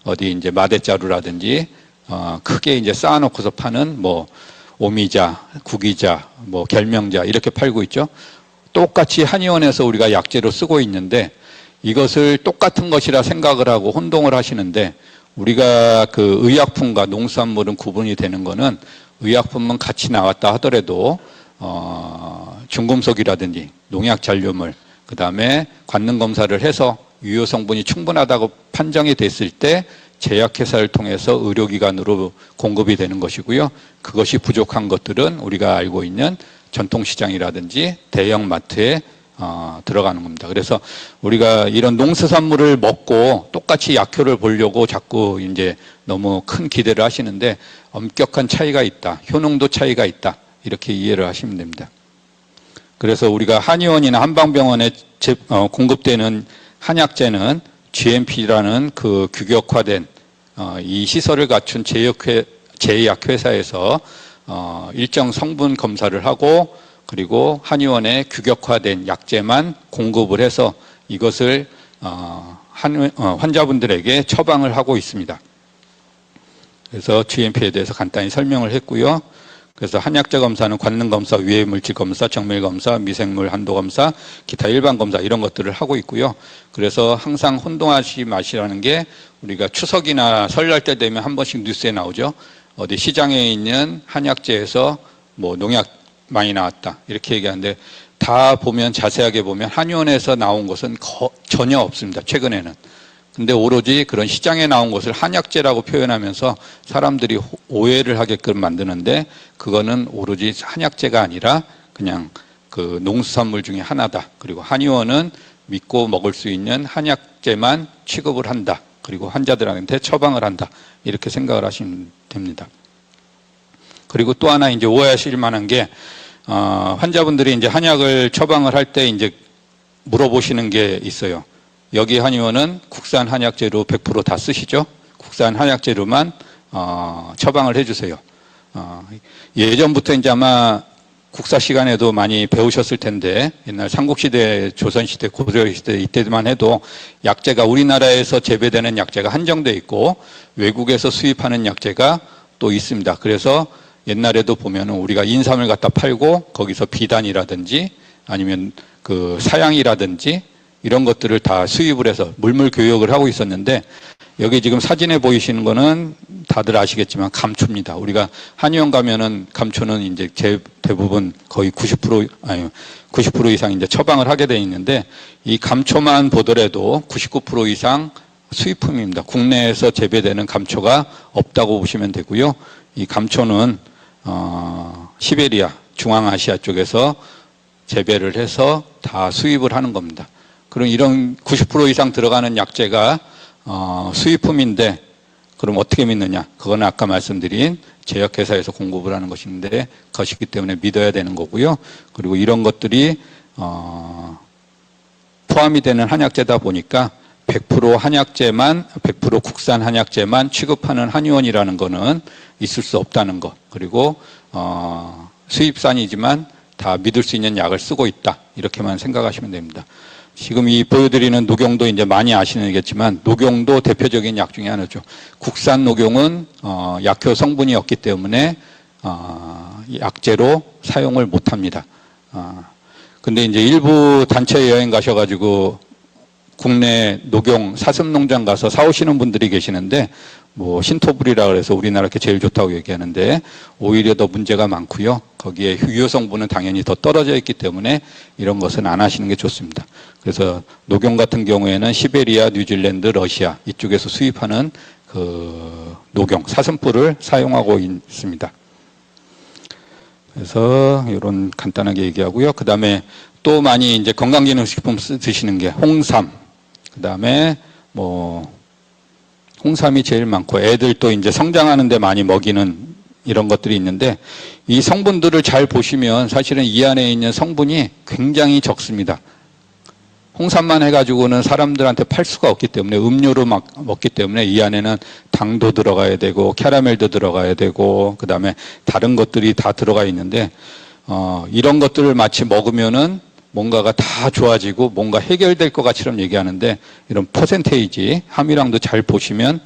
어디 이제 마대자루라든지 크게 이제 쌓아놓고서 파는 뭐 오미자, 구기자, 뭐 결명자 이렇게 팔고 있죠. 똑같이 한의원에서 우리가 약재로 쓰고 있는데 이것을 똑같은 것이라 생각을 하고 혼동을 하시는데, 우리가 그 의약품과 농수산물은 구분이 되는 거는, 의약품은 같이 나왔다 하더라도 중금속이라든지 농약 잔류물, 그 다음에 관능 검사를 해서 유효 성분이 충분하다고 판정이 됐을 때 제약회사를 통해서 의료기관으로 공급이 되는 것이고요. 그것이 부족한 것들은 우리가 알고 있는 전통시장이라든지 대형마트에 들어가는 겁니다. 그래서 우리가 이런 농수산물을 먹고 똑같이 약효를 보려고 자꾸 이제 너무 큰 기대를 하시는데, 엄격한 차이가 있다, 효능도 차이가 있다, 이렇게 이해를 하시면 됩니다. 그래서 우리가 한의원이나 한방병원에 공급되는 한약재는 GMP라는 그 규격화된 이 시설을 갖춘 제약회사에서 일정 성분 검사를 하고, 그리고 한의원에 규격화된 약재만 공급을 해서 이것을 환자분들에게 처방을 하고 있습니다. 그래서 GMP에 대해서 간단히 설명을 했고요. 그래서 한약재 검사는 관능 검사, 유해 물질 검사, 정밀 검사, 미생물 한도 검사, 기타 일반 검사 이런 것들을 하고 있고요. 그래서 항상 혼동하지 마시라는 게, 우리가 추석이나 설날 때 되면 한 번씩 뉴스에 나오죠. 어디 시장에 있는 한약재에서 뭐 농약 많이 나왔다 이렇게 얘기하는데, 다 보면 자세하게 보면 한의원에서 나온 것은 전혀 없습니다. 최근에는. 근데 오로지 그런 시장에 나온 것을 한약재라고 표현하면서 사람들이 오해를 하게끔 만드는데, 그거는 오로지 한약재가 아니라 그냥 그 농수산물 중에 하나다. 그리고 한의원은 믿고 먹을 수 있는 한약재만 취급을 한다. 그리고 환자들한테 처방을 한다. 이렇게 생각을 하시면 됩니다. 그리고 또 하나 이제 오해하실 만한 게, 환자분들이 이제 한약을 처방을 할 때 이제 물어보시는 게 있어요. 여기 한의원은 국산 한약재로 100% 다 쓰시죠? 국산 한약재로만 처방을 해주세요. 예전부터 이제 아마 국사 시간에도 많이 배우셨을 텐데, 옛날 삼국시대, 조선시대, 고려시대 이때만 해도 약재가 우리나라에서 재배되는 약재가 한정돼 있고 외국에서 수입하는 약재가 또 있습니다. 그래서 옛날에도 보면은 우리가 인삼을 갖다 팔고 거기서 비단이라든지 아니면 그 사양이라든지 이런 것들을 다 수입을 해서 물물 교육을 하고 있었는데 여기 지금 사진에 보이시는 거는 다들 아시겠지만 감초입니다. 우리가 한의원 가면은 감초는 이제 대부분 거의 90% 이상 이제 처방을 하게 돼 있는데 이 감초만 보더라도 99% 이상 수입품입니다. 국내에서 재배되는 감초가 없다고 보시면 되고요. 이 감초는 시베리아, 중앙아시아 쪽에서 재배를 해서 다 수입을 하는 겁니다. 그럼 이런 90% 이상 들어가는 약재가 수입품인데 그럼 어떻게 믿느냐? 그건 아까 말씀드린 제약회사에서 공급을 하는 것이기 때문에 믿어야 되는 거고요. 그리고 이런 것들이 포함이 되는 한약재다 보니까 100% 한약재만 100% 국산 한약재만 취급하는 한의원이라는 거는 있을 수 없다는 것. 그리고 수입산이지만 다 믿을 수 있는 약을 쓰고 있다. 이렇게만 생각하시면 됩니다. 지금 이 보여드리는 녹용도 이제 많이 아시겠지만 녹용도 대표적인 약 중에 하나죠. 국산 녹용은 약효 성분이 없기 때문에 약재로 사용을 못합니다. 근데 이제 일부 단체 여행 가셔가지고 국내 녹용 사슴농장 가서 사오시는 분들이 계시는데 뭐 신토불이라 그래서 우리나라께 제일 좋다고 얘기하는데 오히려 더 문제가 많고요. 거기에 유효 성분은 당연히 더 떨어져 있기 때문에 이런 것은 안 하시는 게 좋습니다. 그래서 녹용 같은 경우에는 시베리아, 뉴질랜드, 러시아 이쪽에서 수입하는 그 녹용 사슴뿔을 사용하고 있습니다. 그래서 이런 간단하게 얘기하고요. 그 다음에 또 많이 이제 건강기능식품 드시는 게 홍삼, 그 다음에 뭐 홍삼이 제일 많고 애들 또 이제 성장하는데 많이 먹이는 이런 것들이 있는데 이 성분들을 잘 보시면 사실은 이 안에 있는 성분이 굉장히 적습니다. 홍삼만 해가지고는 사람들한테 팔 수가 없기 때문에 음료로 막 먹기 때문에 이 안에는 당도 들어가야 되고 캐러멜도 들어가야 되고 그 다음에 다른 것들이 다 들어가 있는데 이런 것들을 마치 먹으면은 뭔가가 다 좋아지고 뭔가 해결될 것 같이처럼 얘기하는데 이런 퍼센테이지 함유량도 잘 보시면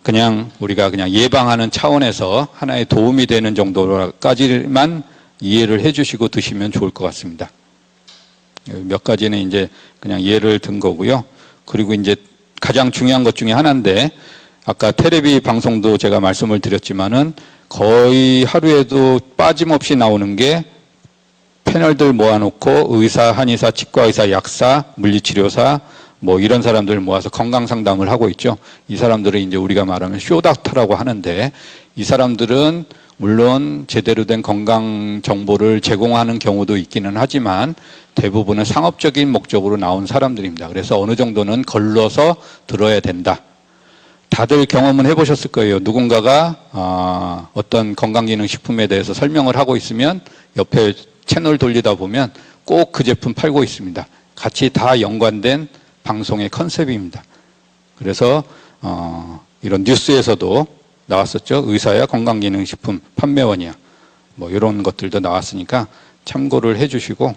그냥 우리가 그냥 예방하는 차원에서 하나의 도움이 되는 정도까지만 이해를 해주시고 드시면 좋을 것 같습니다. 몇 가지는 이제 그냥 예를 든 거고요. 그리고 이제 가장 중요한 것 중에 하나인데 아까 테레비 방송도 제가 말씀을 드렸지만은 거의 하루에도 빠짐없이 나오는 게 패널들 모아놓고 의사, 한의사, 치과의사, 약사, 물리치료사 뭐 이런 사람들 모아서 건강 상담을 하고 있죠. 이 사람들은 이제 우리가 말하면 쇼닥터라고 하는데 이 사람들은 물론 제대로 된 건강 정보를 제공하는 경우도 있기는 하지만 대부분은 상업적인 목적으로 나온 사람들입니다. 그래서 어느 정도는 걸러서 들어야 된다. 다들 경험은 해보셨을 거예요. 누군가가 어떤 건강기능식품에 대해서 설명을 하고 있으면 옆에 채널 돌리다 보면 꼭 그 제품 팔고 있습니다. 같이 다 연관된 방송의 컨셉입니다. 그래서 이런 뉴스에서도 나왔었죠. 의사야 건강기능식품 판매원이야. 뭐 이런 것들도 나왔으니까 참고를 해주시고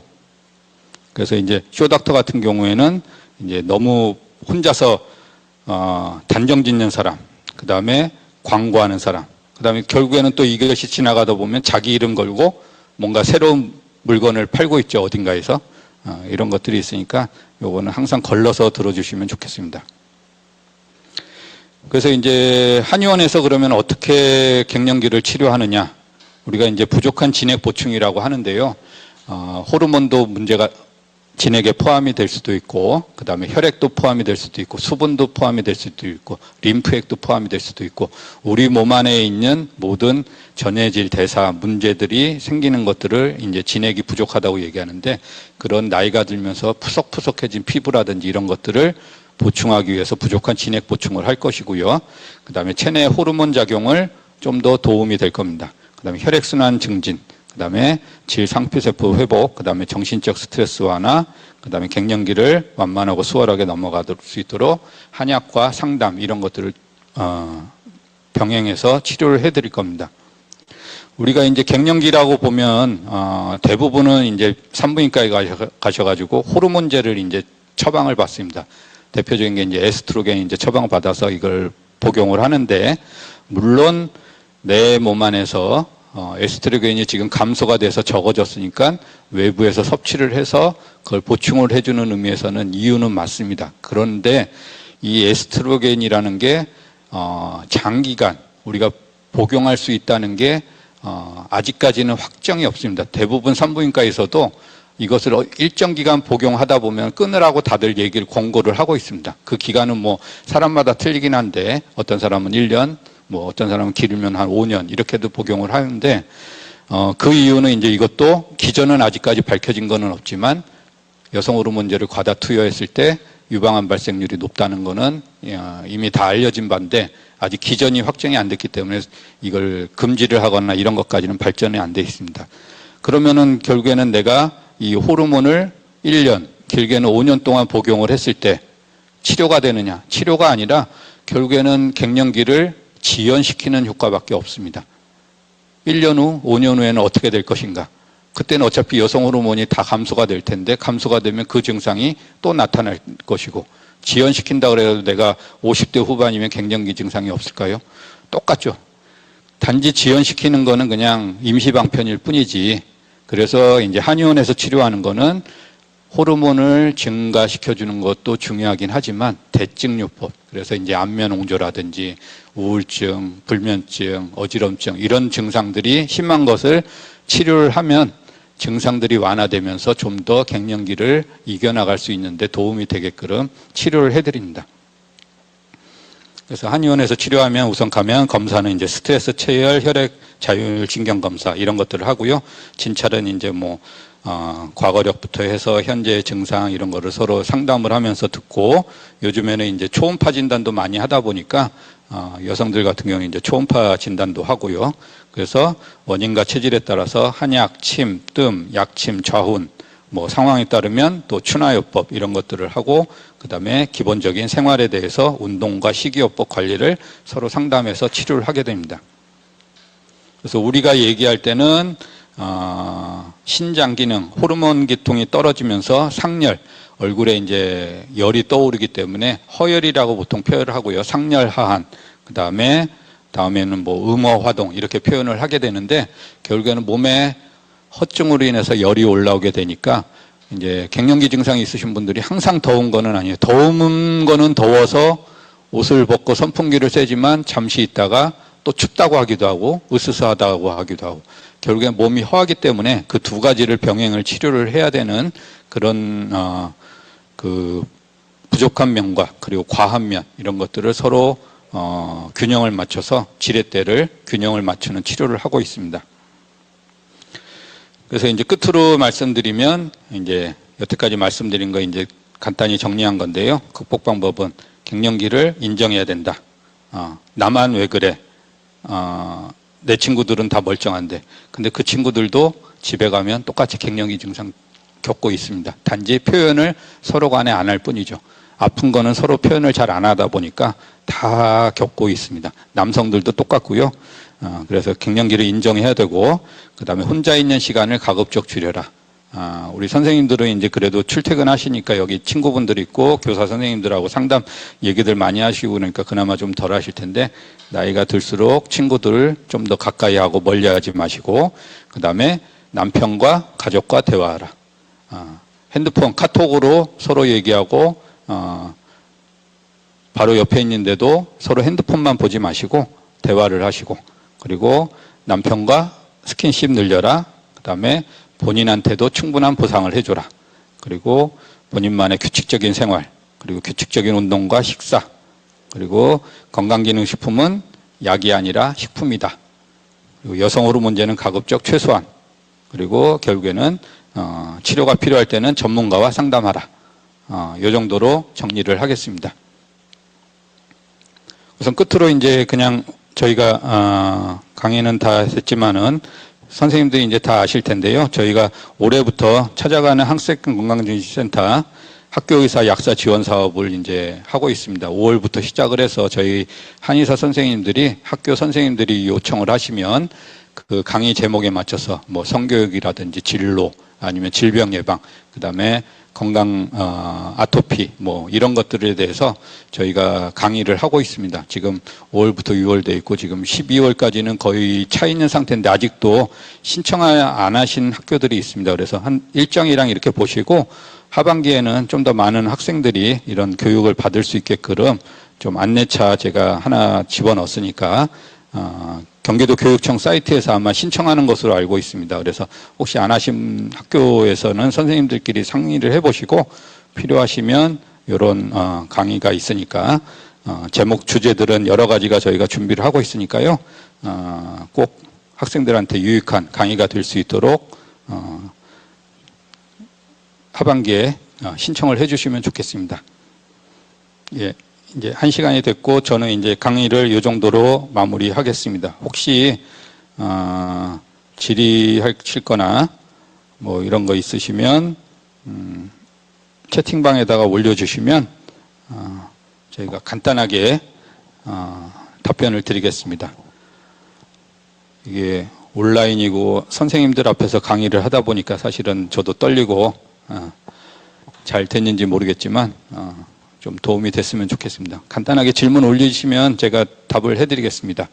그래서 이제 쇼닥터 같은 경우에는 이제 너무 혼자서 단정 짓는 사람, 그 다음에 광고하는 사람, 그 다음에 결국에는 또 이것이 지나가다 보면 자기 이름 걸고 뭔가 새로운 물건을 팔고 있죠. 어딘가에서. 이런 것들이 있으니까 요거는 항상 걸러서 들어주시면 좋겠습니다. 그래서 이제 한의원에서 그러면 어떻게 갱년기를 치료하느냐. 우리가 이제 부족한 진액 보충이라고 하는데요. 호르몬도 문제가 진액에 포함이 될 수도 있고, 그 다음에 혈액도 포함이 될 수도 있고, 수분도 포함이 될 수도 있고, 림프액도 포함이 될 수도 있고, 우리 몸 안에 있는 모든 전해질 대사 문제들이 생기는 것들을 이제 진액이 부족하다고 얘기하는데, 그런 나이가 들면서 푸석푸석해진 피부라든지 이런 것들을 보충하기 위해서 부족한 진액 보충을 할 것이고요. 그 다음에 체내 호르몬 작용을 좀 더 도움이 될 겁니다. 그 다음에 혈액순환 증진, 그 다음에 질상피세포 회복, 그 다음에 정신적 스트레스 완화, 그 다음에 갱년기를 완만하고 수월하게 넘어갈 수 있도록 한약과 상담 이런 것들을 병행해서 치료를 해드릴 겁니다. 우리가 이제 갱년기라고 보면 대부분은 이제 산부인과에 가셔가지고 호르몬제를 이제 처방을 받습니다. 대표적인 게 이제 에스트로겐 이제 처방을 받아서 이걸 복용을 하는데 물론 내 몸 안에서 에스트로겐이 지금 감소가 돼서 적어졌으니까 외부에서 섭취를 해서 그걸 보충을 해주는 의미에서는 이유는 맞습니다. 그런데 이 에스트로겐이라는 게 장기간 우리가 복용할 수 있다는 게 아직까지는 확정이 없습니다. 대부분 산부인과에서도 이것을 일정 기간 복용하다 보면 끊으라고 다들 얘기를 권고를 하고 있습니다. 그 기간은 뭐 사람마다 틀리긴 한데 어떤 사람은 1년, 뭐 어떤 사람은 길면 한 5년 이렇게도 복용을 하는데 그 이유는 이제 이것도 기전은 아직까지 밝혀진 거는 없지만 여성 호르몬제를 과다 투여했을 때 유방암 발생률이 높다는 거는 이미 다 알려진 바인데 아직 기전이 확정이 안 됐기 때문에 이걸 금지를 하거나 이런 것까지는 발전이 안 돼 있습니다. 그러면은 결국에는 내가 이 호르몬을 1년, 길게는 5년 동안 복용을 했을 때 치료가 되느냐? 치료가 아니라 결국에는 갱년기를 지연시키는 효과밖에 없습니다. 1년 후, 5년 후에는 어떻게 될 것인가? 그때는 어차피 여성 호르몬이 다 감소가 될 텐데 감소가 되면 그 증상이 또 나타날 것이고 지연시킨다 그래도 내가 50대 후반이면 갱년기 증상이 없을까요? 똑같죠. 단지 지연시키는 거는 그냥 임시방편일 뿐이지. 그래서 이제 한의원에서 치료하는 거는 호르몬을 증가시켜주는 것도 중요하긴 하지만 대증요법, 그래서 이제 안면홍조라든지 우울증, 불면증, 어지럼증 이런 증상들이 심한 것을 치료를 하면 증상들이 완화되면서 좀 더 갱년기를 이겨나갈 수 있는데 도움이 되게끔 치료를 해드립니다. 그래서 한의원에서 치료하면 우선 가면 검사는 이제 스트레스, 체열, 혈액, 자율 신경 검사 이런 것들을 하고요. 진찰은 이제 뭐 과거력부터 해서 현재의 증상 이런 거를 서로 상담을 하면서 듣고 요즘에는 이제 초음파 진단도 많이 하다 보니까 여성들 같은 경우는 이제 초음파 진단도 하고요. 그래서 원인과 체질에 따라서 한약, 침, 뜸, 약침, 좌훈 뭐 상황에 따르면 또 추나요법 이런 것들을 하고 그다음에 기본적인 생활에 대해서 운동과 식이요법 관리를 서로 상담해서 치료를 하게 됩니다. 그래서 우리가 얘기할 때는 신장 기능, 호르몬 계통이 떨어지면서 상열, 얼굴에 이제 열이 떠오르기 때문에 허열이라고 보통 표현을 하고요. 상열 하한, 다음에는 뭐 음어 화동 이렇게 표현을 하게 되는데 결국에는 몸에 허증으로 인해서 열이 올라오게 되니까 이제 갱년기 증상이 있으신 분들이 항상 더운 거는 아니에요. 더운 거는 더워서 옷을 벗고 선풍기를 쐬지만 잠시 있다가 또 춥다고 하기도 하고 으스스하다고 하기도 하고 결국엔 몸이 허하기 때문에 그 두 가지를 병행을 치료를 해야 되는 그런 그 부족한 면과 그리고 과한 면 이런 것들을 서로 균형을 맞춰서 지렛대를 균형을 맞추는 치료를 하고 있습니다. 그래서 이제 끝으로 말씀드리면 이제 여태까지 말씀드린 거 이제 간단히 정리한 건데요. 극복 방법은 갱년기를 인정해야 된다. 나만 왜 그래? 내 친구들은 다 멀쩡한데. 근데 그 친구들도 집에 가면 똑같이 갱년기 증상 겪고 있습니다. 단지 표현을 서로 간에 안 할 뿐이죠. 아픈 거는 서로 표현을 잘 안 하다 보니까 다 겪고 있습니다. 남성들도 똑같고요. 그래서 갱년기를 인정해야 되고 그다음에 혼자 있는 시간을 가급적 줄여라. 우리 선생님들은 이제 그래도 출퇴근하시니까 여기 친구분들 있고 교사 선생님들하고 상담 얘기들 많이 하시고 그러니까 그나마 좀 덜 하실 텐데 나이가 들수록 친구들을 좀 더 가까이 하고 멀리 하지 마시고 그다음에 남편과 가족과 대화하라. 핸드폰 카톡으로 서로 얘기하고 바로 옆에 있는데도 서로 핸드폰만 보지 마시고 대화를 하시고 그리고 남편과 스킨십 늘려라. 그다음에 본인한테도 충분한 보상을 해줘라. 그리고 본인만의 규칙적인 생활, 그리고 규칙적인 운동과 식사, 그리고 건강기능식품은 약이 아니라 식품이다. 그리고 여성 호르몬제는 가급적 최소한, 그리고 결국에는 치료가 필요할 때는 전문가와 상담하라. 이 정도로 정리를 하겠습니다. 우선 끝으로 이제 그냥 저희가 강의는 다 했지만은 선생님들이 이제 다 아실 텐데요. 저희가 올해부터 찾아가는 학생 건강증진센터 학교의사 약사 지원 사업을 이제 하고 있습니다. 5월부터 시작을 해서 저희 한의사 선생님들이 학교 선생님들이 요청을 하시면 그 강의 제목에 맞춰서 뭐 성교육이라든지 진로 아니면 질병 예방 그다음에 건강 아토피 뭐 이런 것들에 대해서 저희가 강의를 하고 있습니다. 지금 5월부터 6월 돼 있고 지금 12월까지는 거의 차 있는 상태인데 아직도 신청 안 하신 학교들이 있습니다. 그래서 한 일정이랑 이렇게 보시고 하반기에는 좀 더 많은 학생들이 이런 교육을 받을 수 있게끔 좀 안내차 제가 하나 집어넣었으니까 경기도 교육청 사이트에서 아마 신청하는 것으로 알고 있습니다. 그래서 혹시 안 하신 학교에서는 선생님들끼리 상의를 해보시고 필요하시면 이런 강의가 있으니까 제목 주제들은 여러 가지가 저희가 준비를 하고 있으니까요. 꼭 학생들한테 유익한 강의가 될 수 있도록 하반기에 신청을 해주시면 좋겠습니다. 예. 이제 1시간이 됐고 저는 이제 강의를 이 정도로 마무리하겠습니다. 혹시 질의하실 거나 뭐 이런 거 있으시면 채팅방에다가 올려주시면 저희가 간단하게 답변을 드리겠습니다. 이게 온라인이고 선생님들 앞에서 강의를 하다 보니까 사실은 저도 떨리고 잘 됐는지 모르겠지만 좀 도움이 됐으면 좋겠습니다. 간단하게 질문 올려주시면 제가 답을 해드리겠습니다.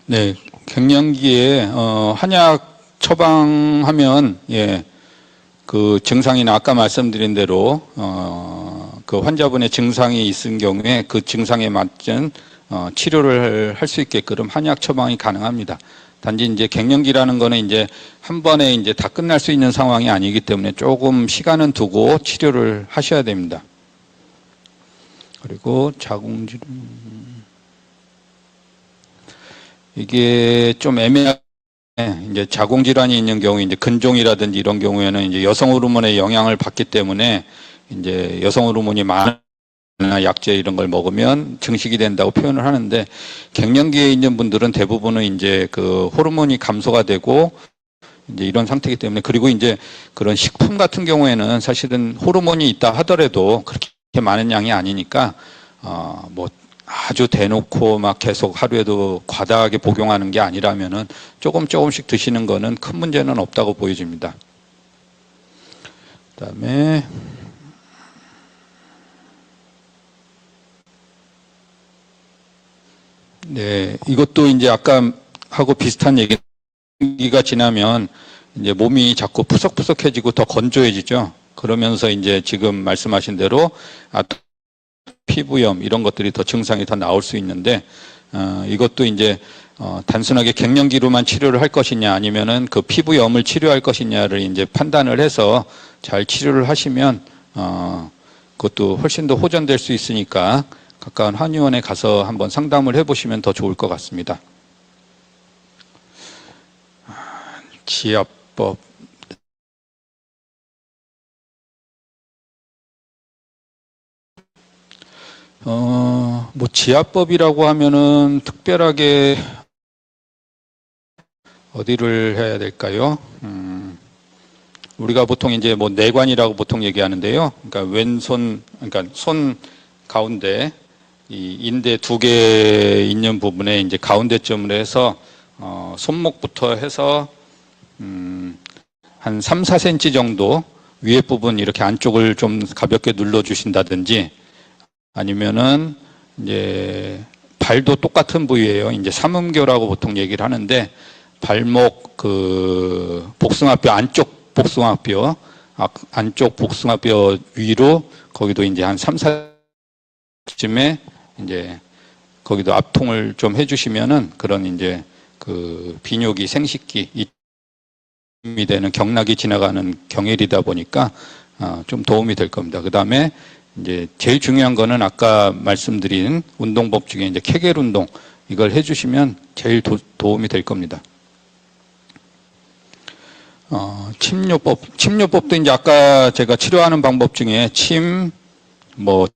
네, 갱년기에 한약 처방하면 그 증상이나 아까 말씀드린 대로 그 환자분의 증상이 있은 경우에 그 증상에 맞은 치료를 할 수 있게끔 한약 처방이 가능합니다. 단지 이제 갱년기라는 거는 이제 한 번에 이제 다 끝날 수 있는 상황이 아니기 때문에 조금 시간은 두고 치료를 하셔야 됩니다. 그리고 자궁질환 이게 좀 애매하게 이제 자궁질환이 있는 경우 이제 근종이라든지 이런 경우에는 이제 여성 호르몬의 영향을 받기 때문에 이제 여성 호르몬이 많은 약제 이런 걸 먹으면 증식이 된다고 표현을 하는데 갱년기에 있는 분들은 대부분은 이제 그 호르몬이 감소가 되고 이제 이런 상태이기 때문에 그리고 이제 그런 식품 같은 경우에는 사실은 호르몬이 있다 하더라도 그렇게 많은 양이 아니니까 뭐 아주 대놓고 막 계속 하루에도 과다하게 복용하는 게 아니라면은 조금씩 드시는 거는 큰 문제는 없다고 보여집니다. 그다음에 네, 이것도 이제 아까 하고 비슷한 얘기가 지나면 이제 몸이 자꾸 푸석푸석해지고 더 건조해지죠. 그러면서 이제 지금 말씀하신 대로 피부염 이런 것들이 더 증상이 더 나올 수 있는데 이것도 이제 단순하게 갱년기로만 치료를 할 것이냐 아니면은 그 피부염을 치료할 것이냐를 이제 판단을 해서 잘 치료를 하시면 그것도 훨씬 더 호전될 수 있으니까 가까운 한의원에 가서 한번 상담을 해보시면 더 좋을 것 같습니다. 지압법 뭐 지압법이라고 하면은 특별하게 어디를 해야 될까요? 우리가 보통 이제 뭐 내관이라고 보통 얘기하는데요. 그러니까 왼손, 그러니까 손 가운데 이 인대 2개 있는 부분에 이제 가운데쯤을 해서 손목부터 해서 한 3, 4cm 정도 위에 부분 이렇게 안쪽을 좀 가볍게 눌러 주신다든지 아니면은 이제 발도 똑같은 부위예요. 이제 삼음교라고 보통 얘기를 하는데 발목 그 복숭아뼈 안쪽 복숭아뼈 안쪽 복숭아뼈 위로 거기도 이제 한 3, 4쯤에 이제 거기도 압통을 좀 해주시면은 그런 이제 그 비뇨기 생식기 이 되는 경락이 지나가는 경혈이다 보니까 좀 도움이 될 겁니다. 그 다음에 이제 제일 중요한 거는 아까 말씀드린 운동법 중에 이제 케겔 운동 이걸 해주시면 제일 도움이 될 겁니다. 침요법도 이제 아까 제가 치료하는 방법 중에 뭐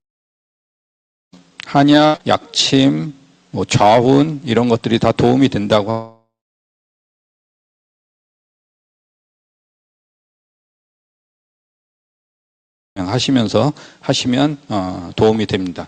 한약, 약침, 뭐 좌훈 이런 것들이 다 도움이 된다고 하시면서 하시면 도움이 됩니다.